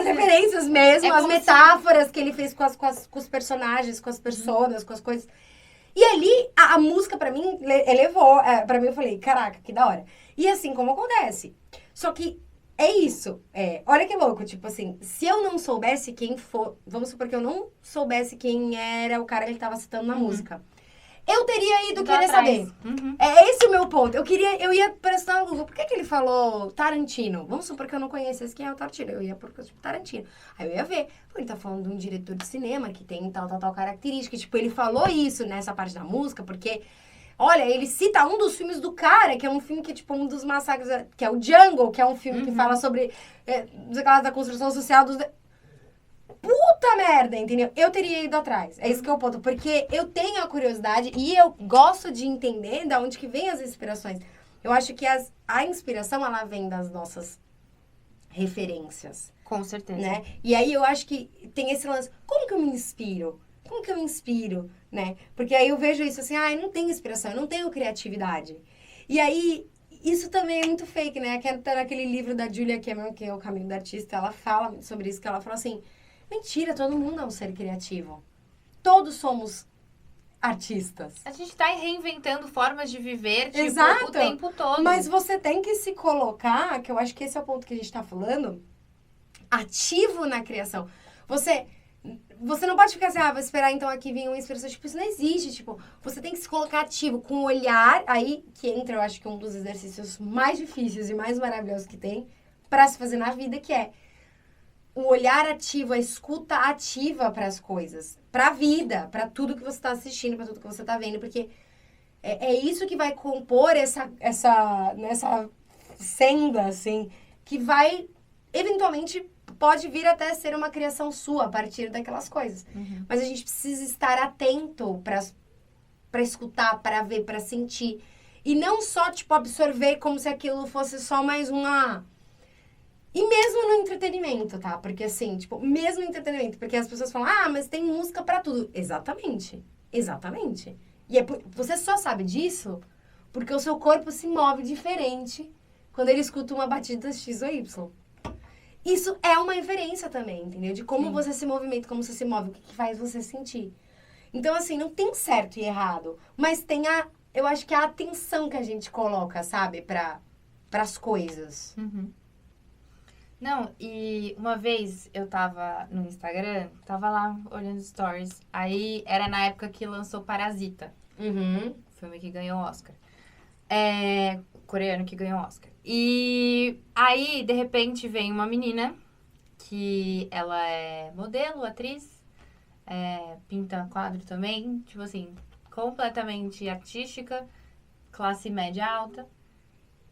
referências mesmo, as metáforas que ele fez com os personagens, com as personas, com as coisas. E ali, a música pra mim, elevou. Pra mim, eu falei, caraca, que da hora. E assim como acontece. Só que é isso. Olha que louco, tipo assim, se eu não soubesse quem for... Vamos supor que eu não soubesse quem era o cara que ele tava citando na música. Eu teria ido querer saber. É esse o meu ponto. Eu ia prestar no Google. Por que ele falou Tarantino? Vamos supor que eu não conhecesse quem é o Tarantino. Eu ia por tipo, Tarantino. Aí eu ia ver. Ele tá falando de um diretor de cinema que tem tal característica. Tipo, ele falou isso nessa parte da música, porque... Olha, ele cita um dos filmes do cara, que é um filme que é tipo um dos massacres, que é o Jungle, que é um filme que fala sobre da construção social dos... Puta merda, entendeu? Eu teria ido atrás. É isso que é o ponto. Porque eu tenho a curiosidade e eu gosto de entender de onde que vem as inspirações. Eu acho que a inspiração, ela vem das nossas referências. Com certeza. Né? E aí eu acho que tem esse lance. Como que eu me inspiro? Como que eu me inspiro, né? Porque aí eu vejo isso assim, eu não tenho inspiração, eu não tenho criatividade. E aí, isso também é muito fake, né? Que tá naquele livro da Julia Cameron, que é O Caminho do Artista, ela fala sobre isso, que ela fala assim, mentira, todo mundo é um ser criativo. Todos somos artistas. A gente tá reinventando formas de viver, tipo, Exato. o tempo todo. Mas você tem que se colocar, que eu acho que esse é o ponto que a gente tá falando, ativo na criação. Você não pode ficar assim, vou esperar então aqui vir uma inspiração. Tipo, isso não existe. Tipo, você tem que se colocar ativo com o olhar, aí que entra, eu acho que um dos exercícios mais difíceis e mais maravilhosos que tem pra se fazer na vida, que é o olhar ativo, a escuta ativa para as coisas, para a vida, para tudo que você está assistindo, para tudo que você está vendo, porque é isso que vai compor essa senda, assim, que vai, eventualmente, pode vir até ser uma criação sua a partir daquelas coisas. Uhum. Mas a gente precisa estar atento para escutar, para ver, para sentir. E não só, tipo, absorver como se aquilo fosse só mais uma... E mesmo no entretenimento, tá? Porque assim, tipo, mesmo no entretenimento. Porque as pessoas falam, mas tem música pra tudo. Exatamente. Exatamente. E você só sabe disso porque o seu corpo se move diferente quando ele escuta uma batida X ou Y. Isso é uma inferência também, entendeu? De como você se movimenta, como você se move, o que faz você sentir. Então, assim, não tem certo e errado. Mas tem eu acho que a atenção que a gente coloca, sabe? Pras coisas. Uhum. Não, e uma vez eu tava no Instagram, tava lá olhando stories. Aí era na época que lançou Parasita. Uhum. Filme que ganhou Oscar. Coreano que ganhou Oscar. E aí, de repente, vem uma menina que ela é modelo, atriz, pinta quadro também, tipo assim, completamente artística, classe média alta.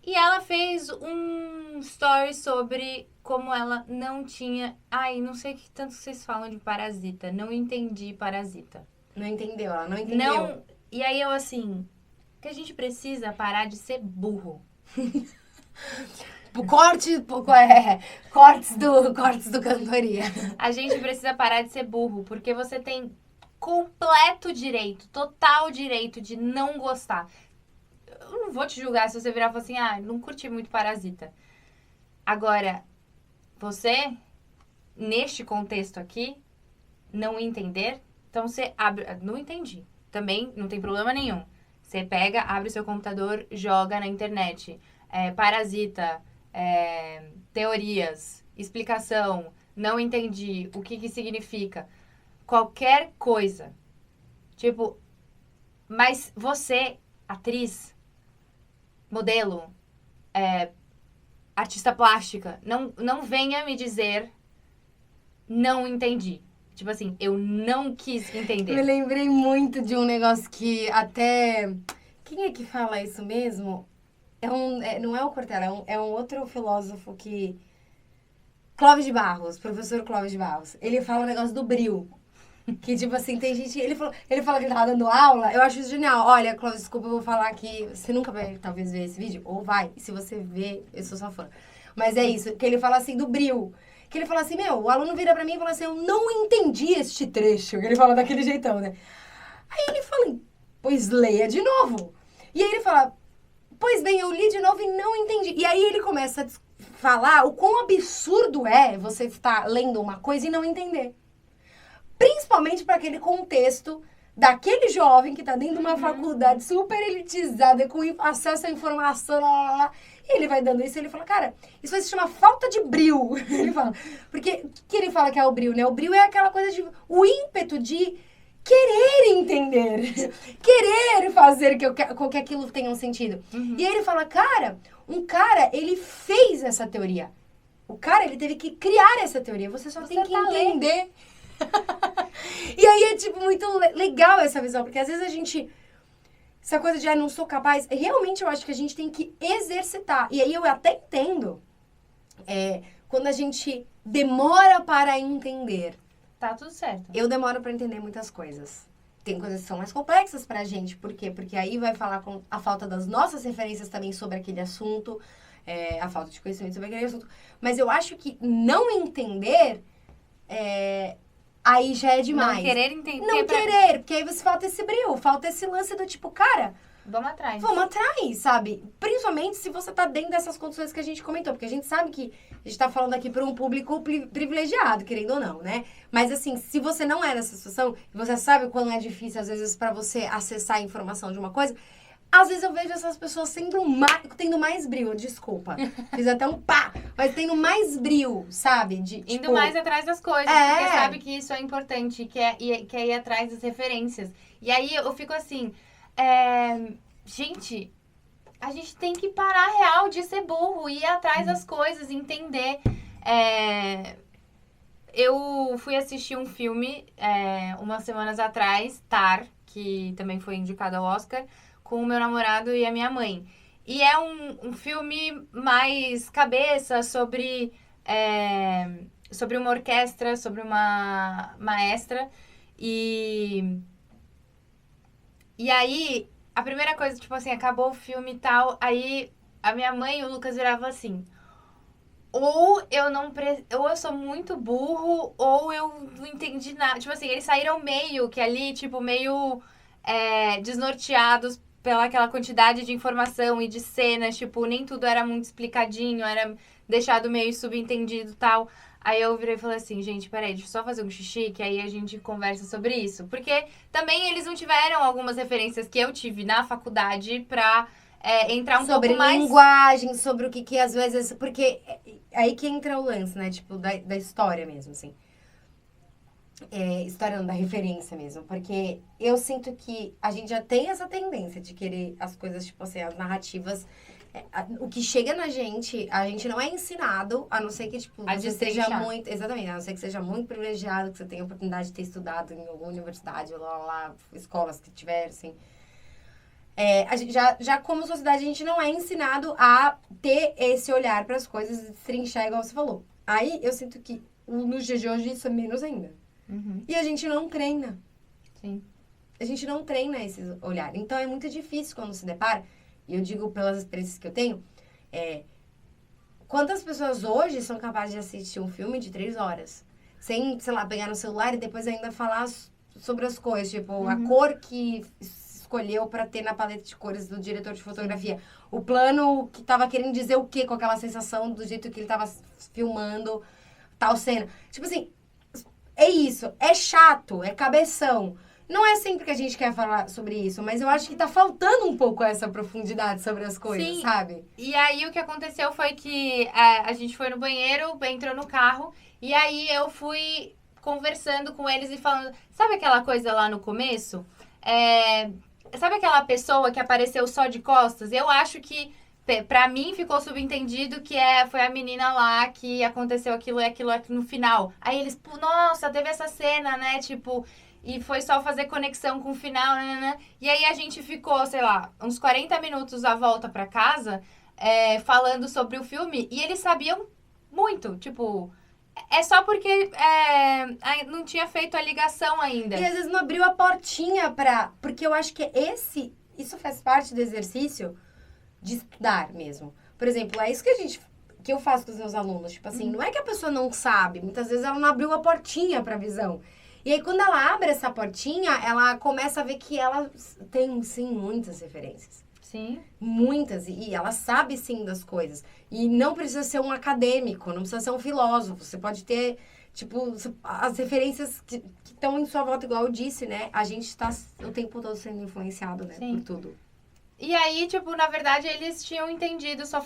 E ela fez um story sobre como ela não tinha... não sei o que tanto vocês falam de Parasita. Não entendi Parasita. Não entendeu, ela não entendeu. Não, e aí eu assim... Que a gente precisa parar de ser burro. Cortes do Cantoria. A gente precisa parar de ser burro, porque você tem completo direito, total direito de não gostar. Eu não vou te julgar se você virar e falar assim, não curti muito Parasita. Agora, você, neste contexto aqui, não entender, então você abre... Não entendi. Também não tem problema nenhum. Você pega, abre o seu computador, joga na internet. Parasita, teorias, explicação, não entendi, o que significa. Qualquer coisa. Tipo, mas você, atriz, modelo, artista plástica, não venha me dizer não entendi. Tipo assim, eu não quis entender. Me lembrei muito de um negócio que até... Quem é que fala isso mesmo? Não é o Cortella, é um outro filósofo que... Clóvis de Barros, professor Clóvis de Barros. Ele fala o negócio do bril. Que, tipo assim, tem gente... Ele fala que ele tava dando aula, eu acho isso genial. Olha, Clóvis, desculpa, eu vou falar aqui. Você nunca vai, talvez, ver esse vídeo? Ou vai. Se você ver, eu sou sua fã. Mas é isso, que ele fala assim, do bril. Que ele fala assim, o aluno vira pra mim e fala assim, eu não entendi este trecho. Ele fala daquele jeitão, né? Aí ele fala, pois leia de novo. E aí ele fala, pois bem, eu li de novo e não entendi. E aí ele começa a falar o quão absurdo é você estar lendo uma coisa e não entender. Principalmente para aquele contexto daquele jovem que tá dentro de uma faculdade super elitizada, com acesso à informação, E ele vai dando isso e ele fala, cara, isso vai se chamar falta de bril. Ele fala, porque o que ele fala que é o bril, né? O bril é aquela coisa de... O ímpeto de querer entender. Querer fazer com que aquilo tenha um sentido. Uhum. E aí ele fala, cara, ele fez essa teoria. O cara, ele teve que criar essa teoria. Você só tem que entender. E aí é, tipo, muito legal essa visão. Porque às vezes a gente... Essa coisa de, não sou capaz... Realmente eu acho que a gente tem que exercitar. E aí eu até entendo quando a gente demora para entender. Tá tudo certo. Eu demoro para entender muitas coisas. Tem coisas que são mais complexas pra gente. Por quê? Porque aí vai falar com a falta das nossas referências também sobre aquele assunto. A falta de conhecimento sobre aquele assunto. Mas eu acho que não entender aí já é demais. Não querer entender. Não querer, porque aí você falta esse brilho, falta esse lance do tipo, cara... Vamos atrás. Vamos atrás, sabe? Principalmente se você tá dentro dessas condições que a gente comentou. Porque a gente sabe que a gente tá falando aqui para um público privilegiado, querendo ou não, né? Mas assim, se você não é nessa situação, e você sabe quando é difícil, às vezes, para você acessar a informação de uma coisa... Às vezes eu vejo essas pessoas tendo mais brilho, desculpa. Fiz até um pá, mas tendo mais brilho, sabe? Indo mais atrás das coisas, porque sabe que isso é importante, que é ir atrás das referências. E aí eu fico assim, gente, a gente tem que parar real de ser burro, ir atrás das coisas, entender. Eu fui assistir um filme umas semanas atrás, Tar, que também foi indicado ao Oscar, com o meu namorado e a minha mãe. E é um filme mais cabeça sobre uma orquestra, sobre uma maestra. E aí, a primeira coisa, tipo assim, acabou o filme e tal, aí a minha mãe e o Lucas viravam assim... Ou eu sou muito burro, ou eu não entendi nada. Tipo assim, eles saíram meio que ali, tipo, meio desnorteados pela aquela quantidade de informação e de cenas, tipo, nem tudo era muito explicadinho, era deixado meio subentendido e tal. Aí eu virei e falei assim, gente, peraí, deixa eu só fazer um xixi, que aí a gente conversa sobre isso. Porque também eles não tiveram algumas referências que eu tive na faculdade pra entrar um pouco mais... Sobre linguagem, sobre o que às vezes... Porque aí que entra o lance, né? Tipo, da história mesmo, assim. História não, da referência mesmo. Porque eu sinto que a gente já tem essa tendência de querer as coisas, tipo assim, as narrativas... O que chega na gente, a gente não é ensinado, a não ser que, tipo, você seja muito... Exatamente, a não ser que seja muito privilegiado, que você tenha a oportunidade de ter estudado em alguma universidade, lá, escolas que tiver, assim... a gente já como sociedade, a gente não é ensinado a ter esse olhar para as coisas e destrinchar, igual você falou. Aí, eu sinto que nos dias de hoje isso é menos ainda. Uhum. E a gente não treina. Sim. A gente não treina esse olhar. Então, é muito difícil quando se depara, e eu digo pelas experiências que eu tenho, quantas pessoas hoje são capazes de assistir um filme de 3 horas? Sem, sei lá, pegar no celular e depois ainda falar sobre as coisas. Tipo, a cor que... escolheu para ter na paleta de cores do diretor de fotografia. Sim. O plano que tava querendo dizer o quê com aquela sensação do jeito que ele tava filmando tal cena. Tipo assim, é isso. É chato, é cabeção. Não é sempre que a gente quer falar sobre isso, mas eu acho que tá faltando um pouco essa profundidade sobre as coisas, sim. Sabe? E aí o que aconteceu foi que a gente foi no banheiro, entrou no carro, e aí eu fui conversando com eles e falando... Sabe aquela coisa lá no começo? Sabe aquela pessoa que apareceu só de costas? Eu acho que, pra mim, ficou subentendido que foi a menina lá que aconteceu aquilo e aquilo no final. Aí eles, nossa, teve essa cena, né? Tipo, e foi só fazer conexão com o final, né? E aí a gente ficou, sei lá, uns 40 minutos à volta pra casa, falando sobre o filme. E eles sabiam muito, tipo... É só porque não tinha feito a ligação ainda. E às vezes não abriu a portinha pra... Porque eu acho que isso faz parte do exercício de estudar mesmo. Por exemplo, é isso que eu faço com os meus alunos. Tipo assim, não é que a pessoa não sabe. Muitas vezes ela não abriu a portinha pra visão. E aí, quando ela abre essa portinha, ela começa a ver que ela tem, sim, muitas referências. Sim. Muitas. E ela sabe, sim, das coisas. E não precisa ser um acadêmico, não precisa ser um filósofo. Você pode ter, tipo, as referências que estão em sua volta, igual eu disse, né? A gente está o tempo todo sendo influenciado, né? Sim. Por tudo. E aí, tipo, na verdade, eles tinham entendido, só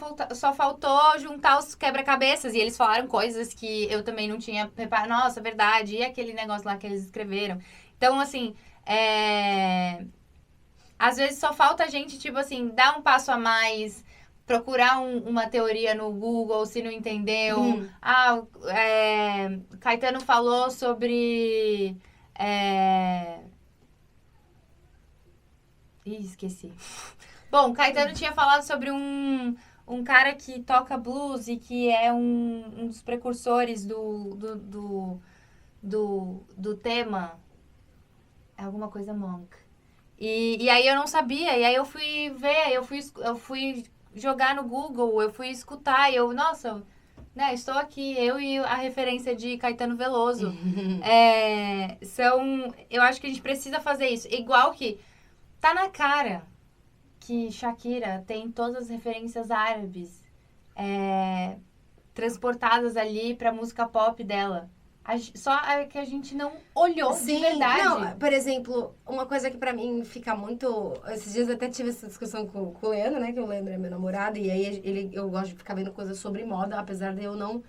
faltou juntar os quebra-cabeças. E eles falaram coisas que eu também não tinha preparado. Nossa, verdade. E aquele negócio lá que eles escreveram. Então, assim, às vezes só falta a gente, tipo assim, dar um passo a mais, procurar uma teoria no Google, se não entendeu. Caetano falou sobre... Ih, esqueci. Bom, Caetano tinha falado sobre um cara que toca blues e que é um dos precursores do tema. É alguma coisa Monk. E aí eu não sabia, e aí eu fui ver, eu fui jogar no Google, eu fui escutar, e nossa, né, estou aqui, eu e a referência de Caetano Veloso. Eu acho que a gente precisa fazer isso. Igual que tá na cara que Shakira tem todas as referências árabes transportadas ali pra música pop dela. Só que a gente não olhou de verdade. Não, por exemplo, uma coisa que pra mim fica muito... Esses dias eu até tive essa discussão com o Leandro, né? Que o Leandro é meu namorado. E aí eu gosto de ficar vendo coisas sobre moda, apesar de eu não...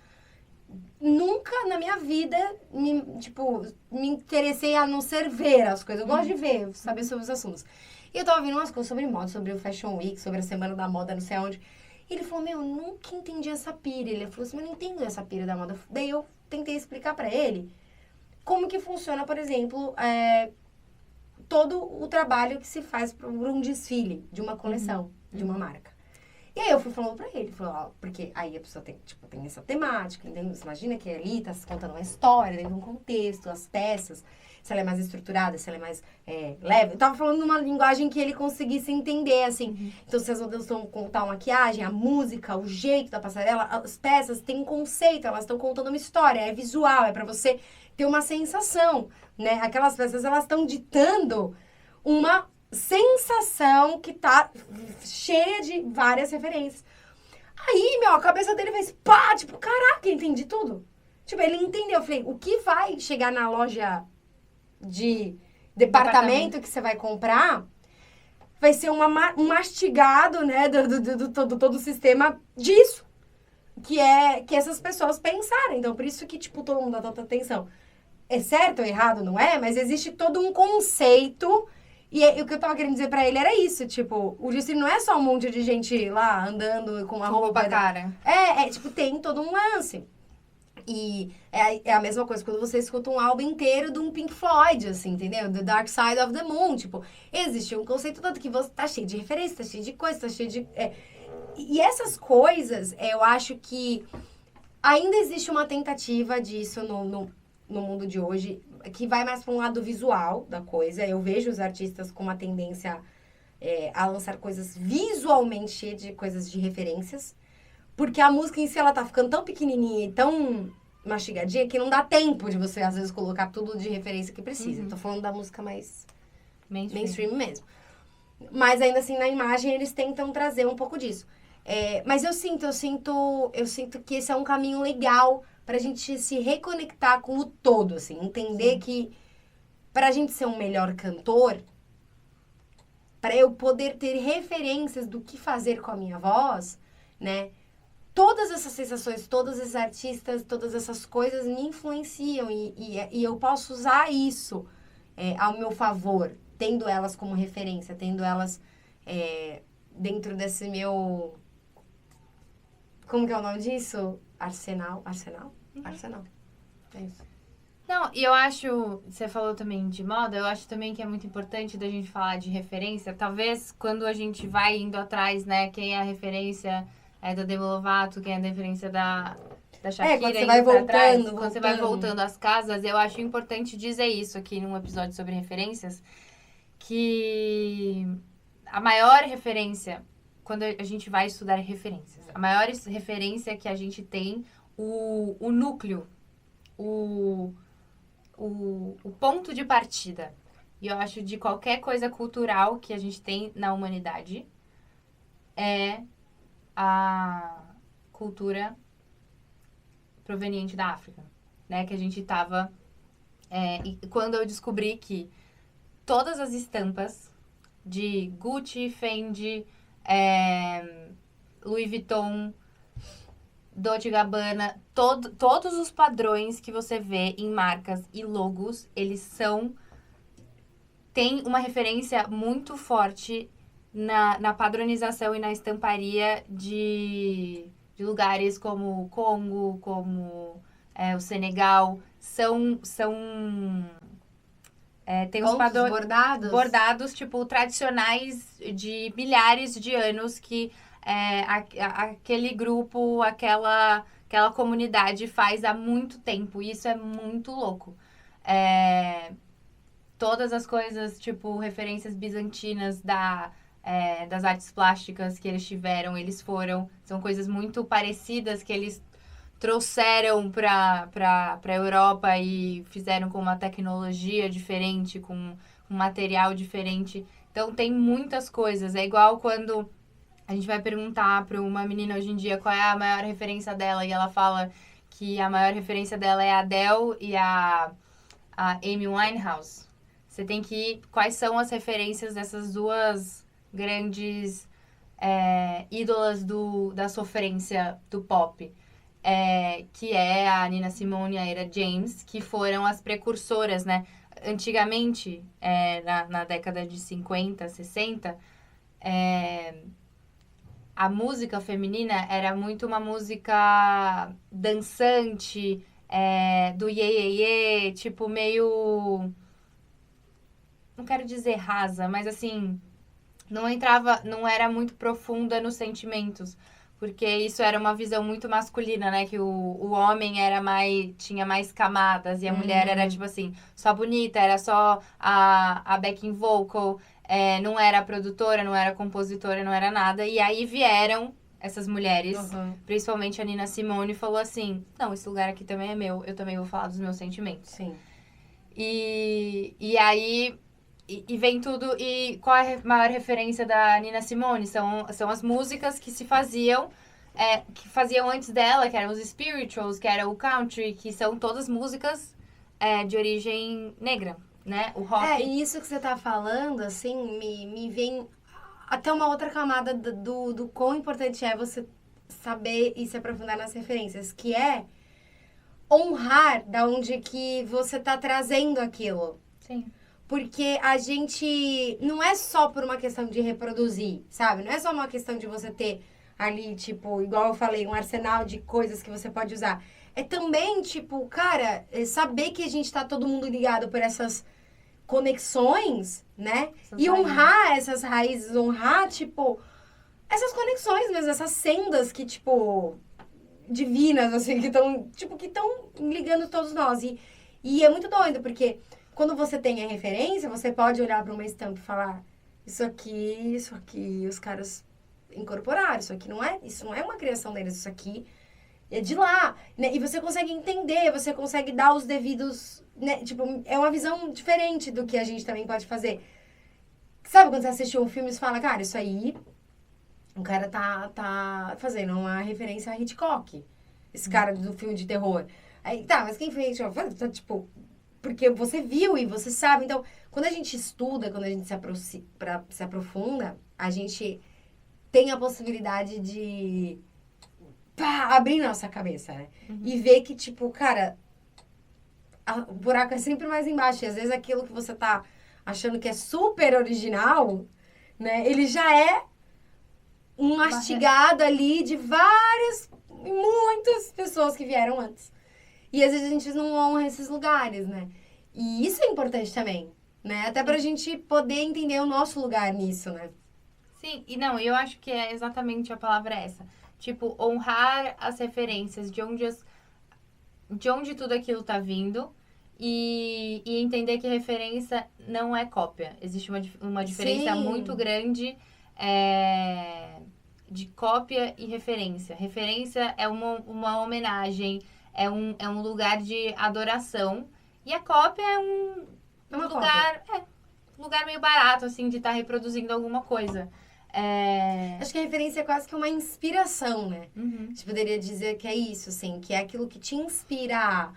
Nunca na minha vida me interessei a não ser ver as coisas. Eu gosto de ver, saber sobre os assuntos. E eu tava vendo umas coisas sobre moda, sobre o Fashion Week, sobre a Semana da Moda, não sei aonde. E ele falou, eu nunca entendi essa pira. Ele falou assim, eu não entendo essa pira da moda. Daí eu tentei explicar pra ele como que funciona, por exemplo, todo o trabalho que se faz por um desfile de uma coleção, de uma marca. E aí eu fui falando pra ele, porque aí a pessoa tem essa temática, entendeu? Você imagina que ali tá se contando uma história, dentro de um contexto, as peças, se ela é mais estruturada, se ela é mais leve. Eu tava falando numa linguagem que ele conseguisse entender, assim. Então, se as modelos estão contar a maquiagem, a música, o jeito da passarela, as peças têm um conceito, elas estão contando uma história, é visual, é pra você ter uma sensação, né? Aquelas peças, elas estão ditando uma sensação que tá cheia de várias referências. Aí, a cabeça dele fez pá, caraca, entendi tudo. Ele entendeu. Eu falei, o que vai chegar na loja de departamento que você vai comprar vai ser um mastigado, né, do todo o sistema disso. Que essas pessoas pensarem. Então, por isso que, todo mundo dá tanta atenção. É certo ou errado, não é? Mas existe todo um conceito. E o que eu tava querendo dizer pra ele era isso, o desfile não é só um monte de gente lá andando com a roupa cara. Tem todo um lance. E é a mesma coisa quando você escuta um álbum inteiro de um Pink Floyd, assim, entendeu? The Dark Side of the Moon, existe um conceito todo que você tá cheio de referência, tá cheio de coisa, tá cheio de... E essas coisas, eu acho que ainda existe uma tentativa disso no mundo de hoje, que vai mais para um lado visual da coisa. Eu vejo os artistas com uma tendência a lançar coisas visualmente cheias de coisas de referências, porque a música em si, ela tá ficando tão pequenininha e tão mastigadinha que não dá tempo de você, às vezes, colocar tudo de referência que precisa. Tô falando da música mais mainstream mesmo. Mas ainda assim, na imagem, eles tentam trazer um pouco disso. Mas eu sinto que esse é um caminho legal pra gente se reconectar com o todo, assim. Entender que pra gente ser um melhor cantor, pra eu poder ter referências do que fazer com a minha voz, né? Todas essas sensações, todos esses artistas, todas essas coisas me influenciam. E eu posso usar isso ao meu favor, tendo elas como referência, tendo elas dentro desse meu... Como que é o nome disso? Arsenal? Arsenal? É isso. Não, e eu acho, você falou também de moda, eu acho também que é muito importante da gente falar de referência. Talvez quando a gente vai indo atrás, né, quem é a referência da Demi Lovato, quem é a referência da Shakira, quando você vai voltando, quando você vai voltando às casas, eu acho importante dizer isso aqui num episódio sobre referências, que a maior referência, quando a gente vai estudar referências, a maior referência que a gente tem, o núcleo, o ponto de partida, e eu acho, de qualquer coisa cultural que a gente tem na humanidade, é a cultura proveniente da África, né? Que a gente tava... e quando eu descobri que todas as estampas de Gucci, Fendi, Louis Vuitton, Dolce & Gabbana, todos os padrões que você vê em marcas e logos, eles têm uma referência muito forte na padronização e na estamparia de lugares como o Congo, como o Senegal. Tem os padrões bordados, tradicionais de milhares de anos que aquele grupo, aquela comunidade faz há muito tempo. E isso é muito louco. Todas as coisas, referências bizantinas das artes plásticas que eles tiveram, são coisas muito parecidas que eles trouxeram para a Europa e fizeram com uma tecnologia diferente, com um material diferente. Então, tem muitas coisas. É igual quando a gente vai perguntar para uma menina hoje em dia qual é a maior referência dela e ela fala que a maior referência dela é a Adele e a Amy Winehouse. Você tem que ir... Quais são as referências dessas duas grandes ídolas da sofrência do pop? Que é a Nina Simone e a Etta James, que foram as precursoras, né? Antigamente, na década de 50, 60, a música feminina era muito uma música dançante, do iê, iê, iê, tipo, meio... Não quero dizer rasa, mas assim, não era muito profunda nos sentimentos. Porque isso era uma visão muito masculina, né? Que o homem tinha mais camadas e a mulher era, tipo assim, só bonita, era só a backing vocal, não era produtora, não era compositora, não era nada. E aí vieram essas mulheres, principalmente a Nina Simone, falou assim: não, esse lugar aqui também é meu, eu também vou falar dos meus sentimentos. Sim. E aí. E vem tudo... E qual é a maior referência da Nina Simone? São as músicas que se faziam... que faziam antes dela, que eram os spirituals, que era o country, que são todas músicas de origem negra, né? O rock. E isso que você tá falando, assim, me vem até uma outra camada do quão importante é você saber e se aprofundar nas referências, que é honrar da onde que você tá trazendo aquilo. Sim. Porque a gente... Não é só por uma questão de reproduzir, sabe? Não é só uma questão de você ter ali, tipo, igual eu falei, um arsenal de coisas que você pode usar. É também, tipo, cara, saber que a gente tá todo mundo ligado por essas conexões, né? E honrar essas raízes, honrar, tipo, essas conexões mesmo, essas sendas que, tipo, divinas, assim, que estão, tipo, que estão ligando todos nós. E é muito doido, porque... Quando você tem a referência, você pode olhar para uma estampa e falar: isso aqui, os caras incorporaram, isso não é uma criação deles, isso aqui é de lá, né? E você consegue entender, você consegue dar os devidos, né? Tipo, é uma visão diferente do que a gente também pode fazer. Sabe quando você assistiu um filme e você fala: cara, isso aí, o cara tá fazendo uma referência a Hitchcock, esse cara do filme de terror. Aí, tá, mas quem fez? Tipo... Porque você viu e você sabe. Então, quando a gente estuda, quando a gente se aprofunda, a gente tem a possibilidade de abrir nossa cabeça, né? E ver que, tipo, cara, o buraco é sempre mais embaixo. E às vezes aquilo que você tá achando que é super original, né? Ele já é um mastigado ali de muitas pessoas que vieram antes. E às vezes a gente não honra esses lugares, né? E isso é importante também, né? Até pra gente poder entender o nosso lugar nisso, né? Sim, e não, eu acho que é exatamente a palavra essa. Tipo, honrar as referências de onde tudo aquilo tá vindo e entender que referência não é cópia. Existe uma diferença muito grande de cópia e referência. Referência é uma homenagem, é um lugar de adoração. E a cópia é um lugar meio barato, assim, de estar reproduzindo alguma coisa. Acho que a referência é quase que uma inspiração, né? A gente poderia dizer que é isso, assim, que é aquilo que te inspira,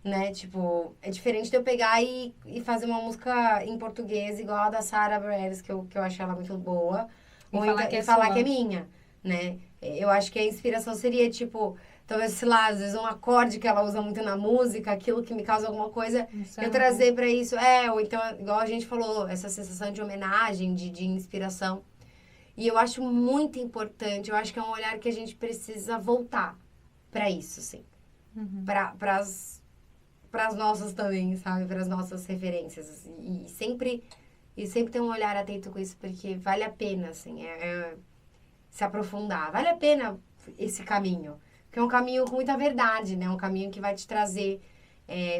né? Tipo, é diferente de eu pegar e fazer uma música em português igual a da Sarah Bareilles, que eu acho ela muito boa. Ou falar que é minha, né? Eu acho que a inspiração seria, tipo... Talvez, sei lá, às vezes um acorde que ela usa muito na música, aquilo que me causa alguma coisa, eu trazer pra isso. Ou então, igual a gente falou, essa sensação de homenagem, de inspiração. E eu acho muito importante, eu acho que é um olhar que a gente precisa voltar pra isso, assim. Pras nossas também, sabe? Pras nossas referências. Assim. E sempre ter um olhar atento com isso, porque vale a pena, assim, se aprofundar. Vale a pena esse caminho. Porque é um caminho com muita verdade, né? Um caminho que vai te trazer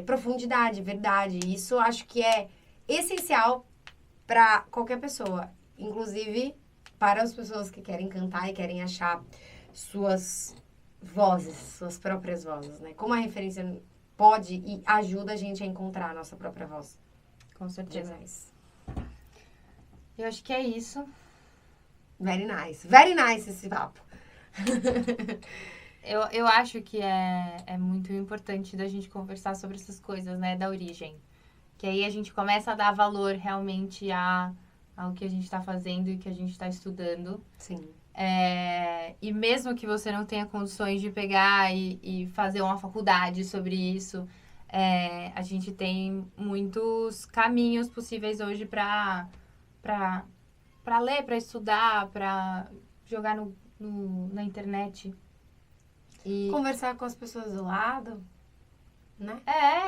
profundidade, verdade. E isso acho que é essencial para qualquer pessoa. Inclusive para as pessoas que querem cantar e querem achar suas vozes, suas próprias vozes, né? Como a referência pode e ajuda a gente a encontrar a nossa própria voz. Com certeza. Demais. Eu acho que é isso. Very nice esse papo. Eu acho que é muito importante da gente conversar sobre essas coisas, né, da origem. Que aí a gente começa a dar valor realmente ao que a gente está fazendo e que a gente está estudando. Sim. E mesmo que você não tenha condições de pegar e fazer uma faculdade sobre isso, a gente tem muitos caminhos possíveis hoje para ler, para estudar, para jogar na internet. E conversar com as pessoas do lado, né?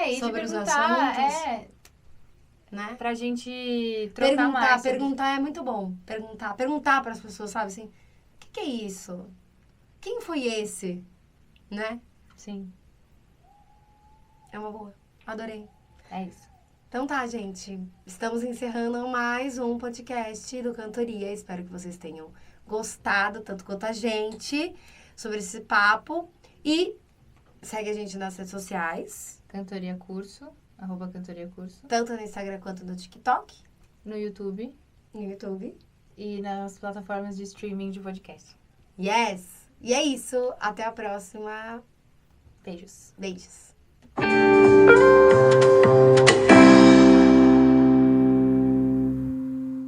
E sobre de os perguntar, assuntos. Né? Pra gente trocar mais. Perguntar é muito bom. Perguntar para as pessoas, sabe assim, o que é isso? Quem foi esse? Né? Sim. É uma boa. Adorei. É isso. Então tá, gente. Estamos encerrando mais um podcast do Cantoria. Espero que vocês tenham gostado, tanto quanto a gente, sobre esse papo. E segue a gente nas redes sociais. Cantoria Curso, @Cantoria Curso. Tanto no Instagram quanto no TikTok. No YouTube. No YouTube. E nas plataformas de streaming de podcast. Yes! E é isso. Até a próxima. Beijos. Beijos.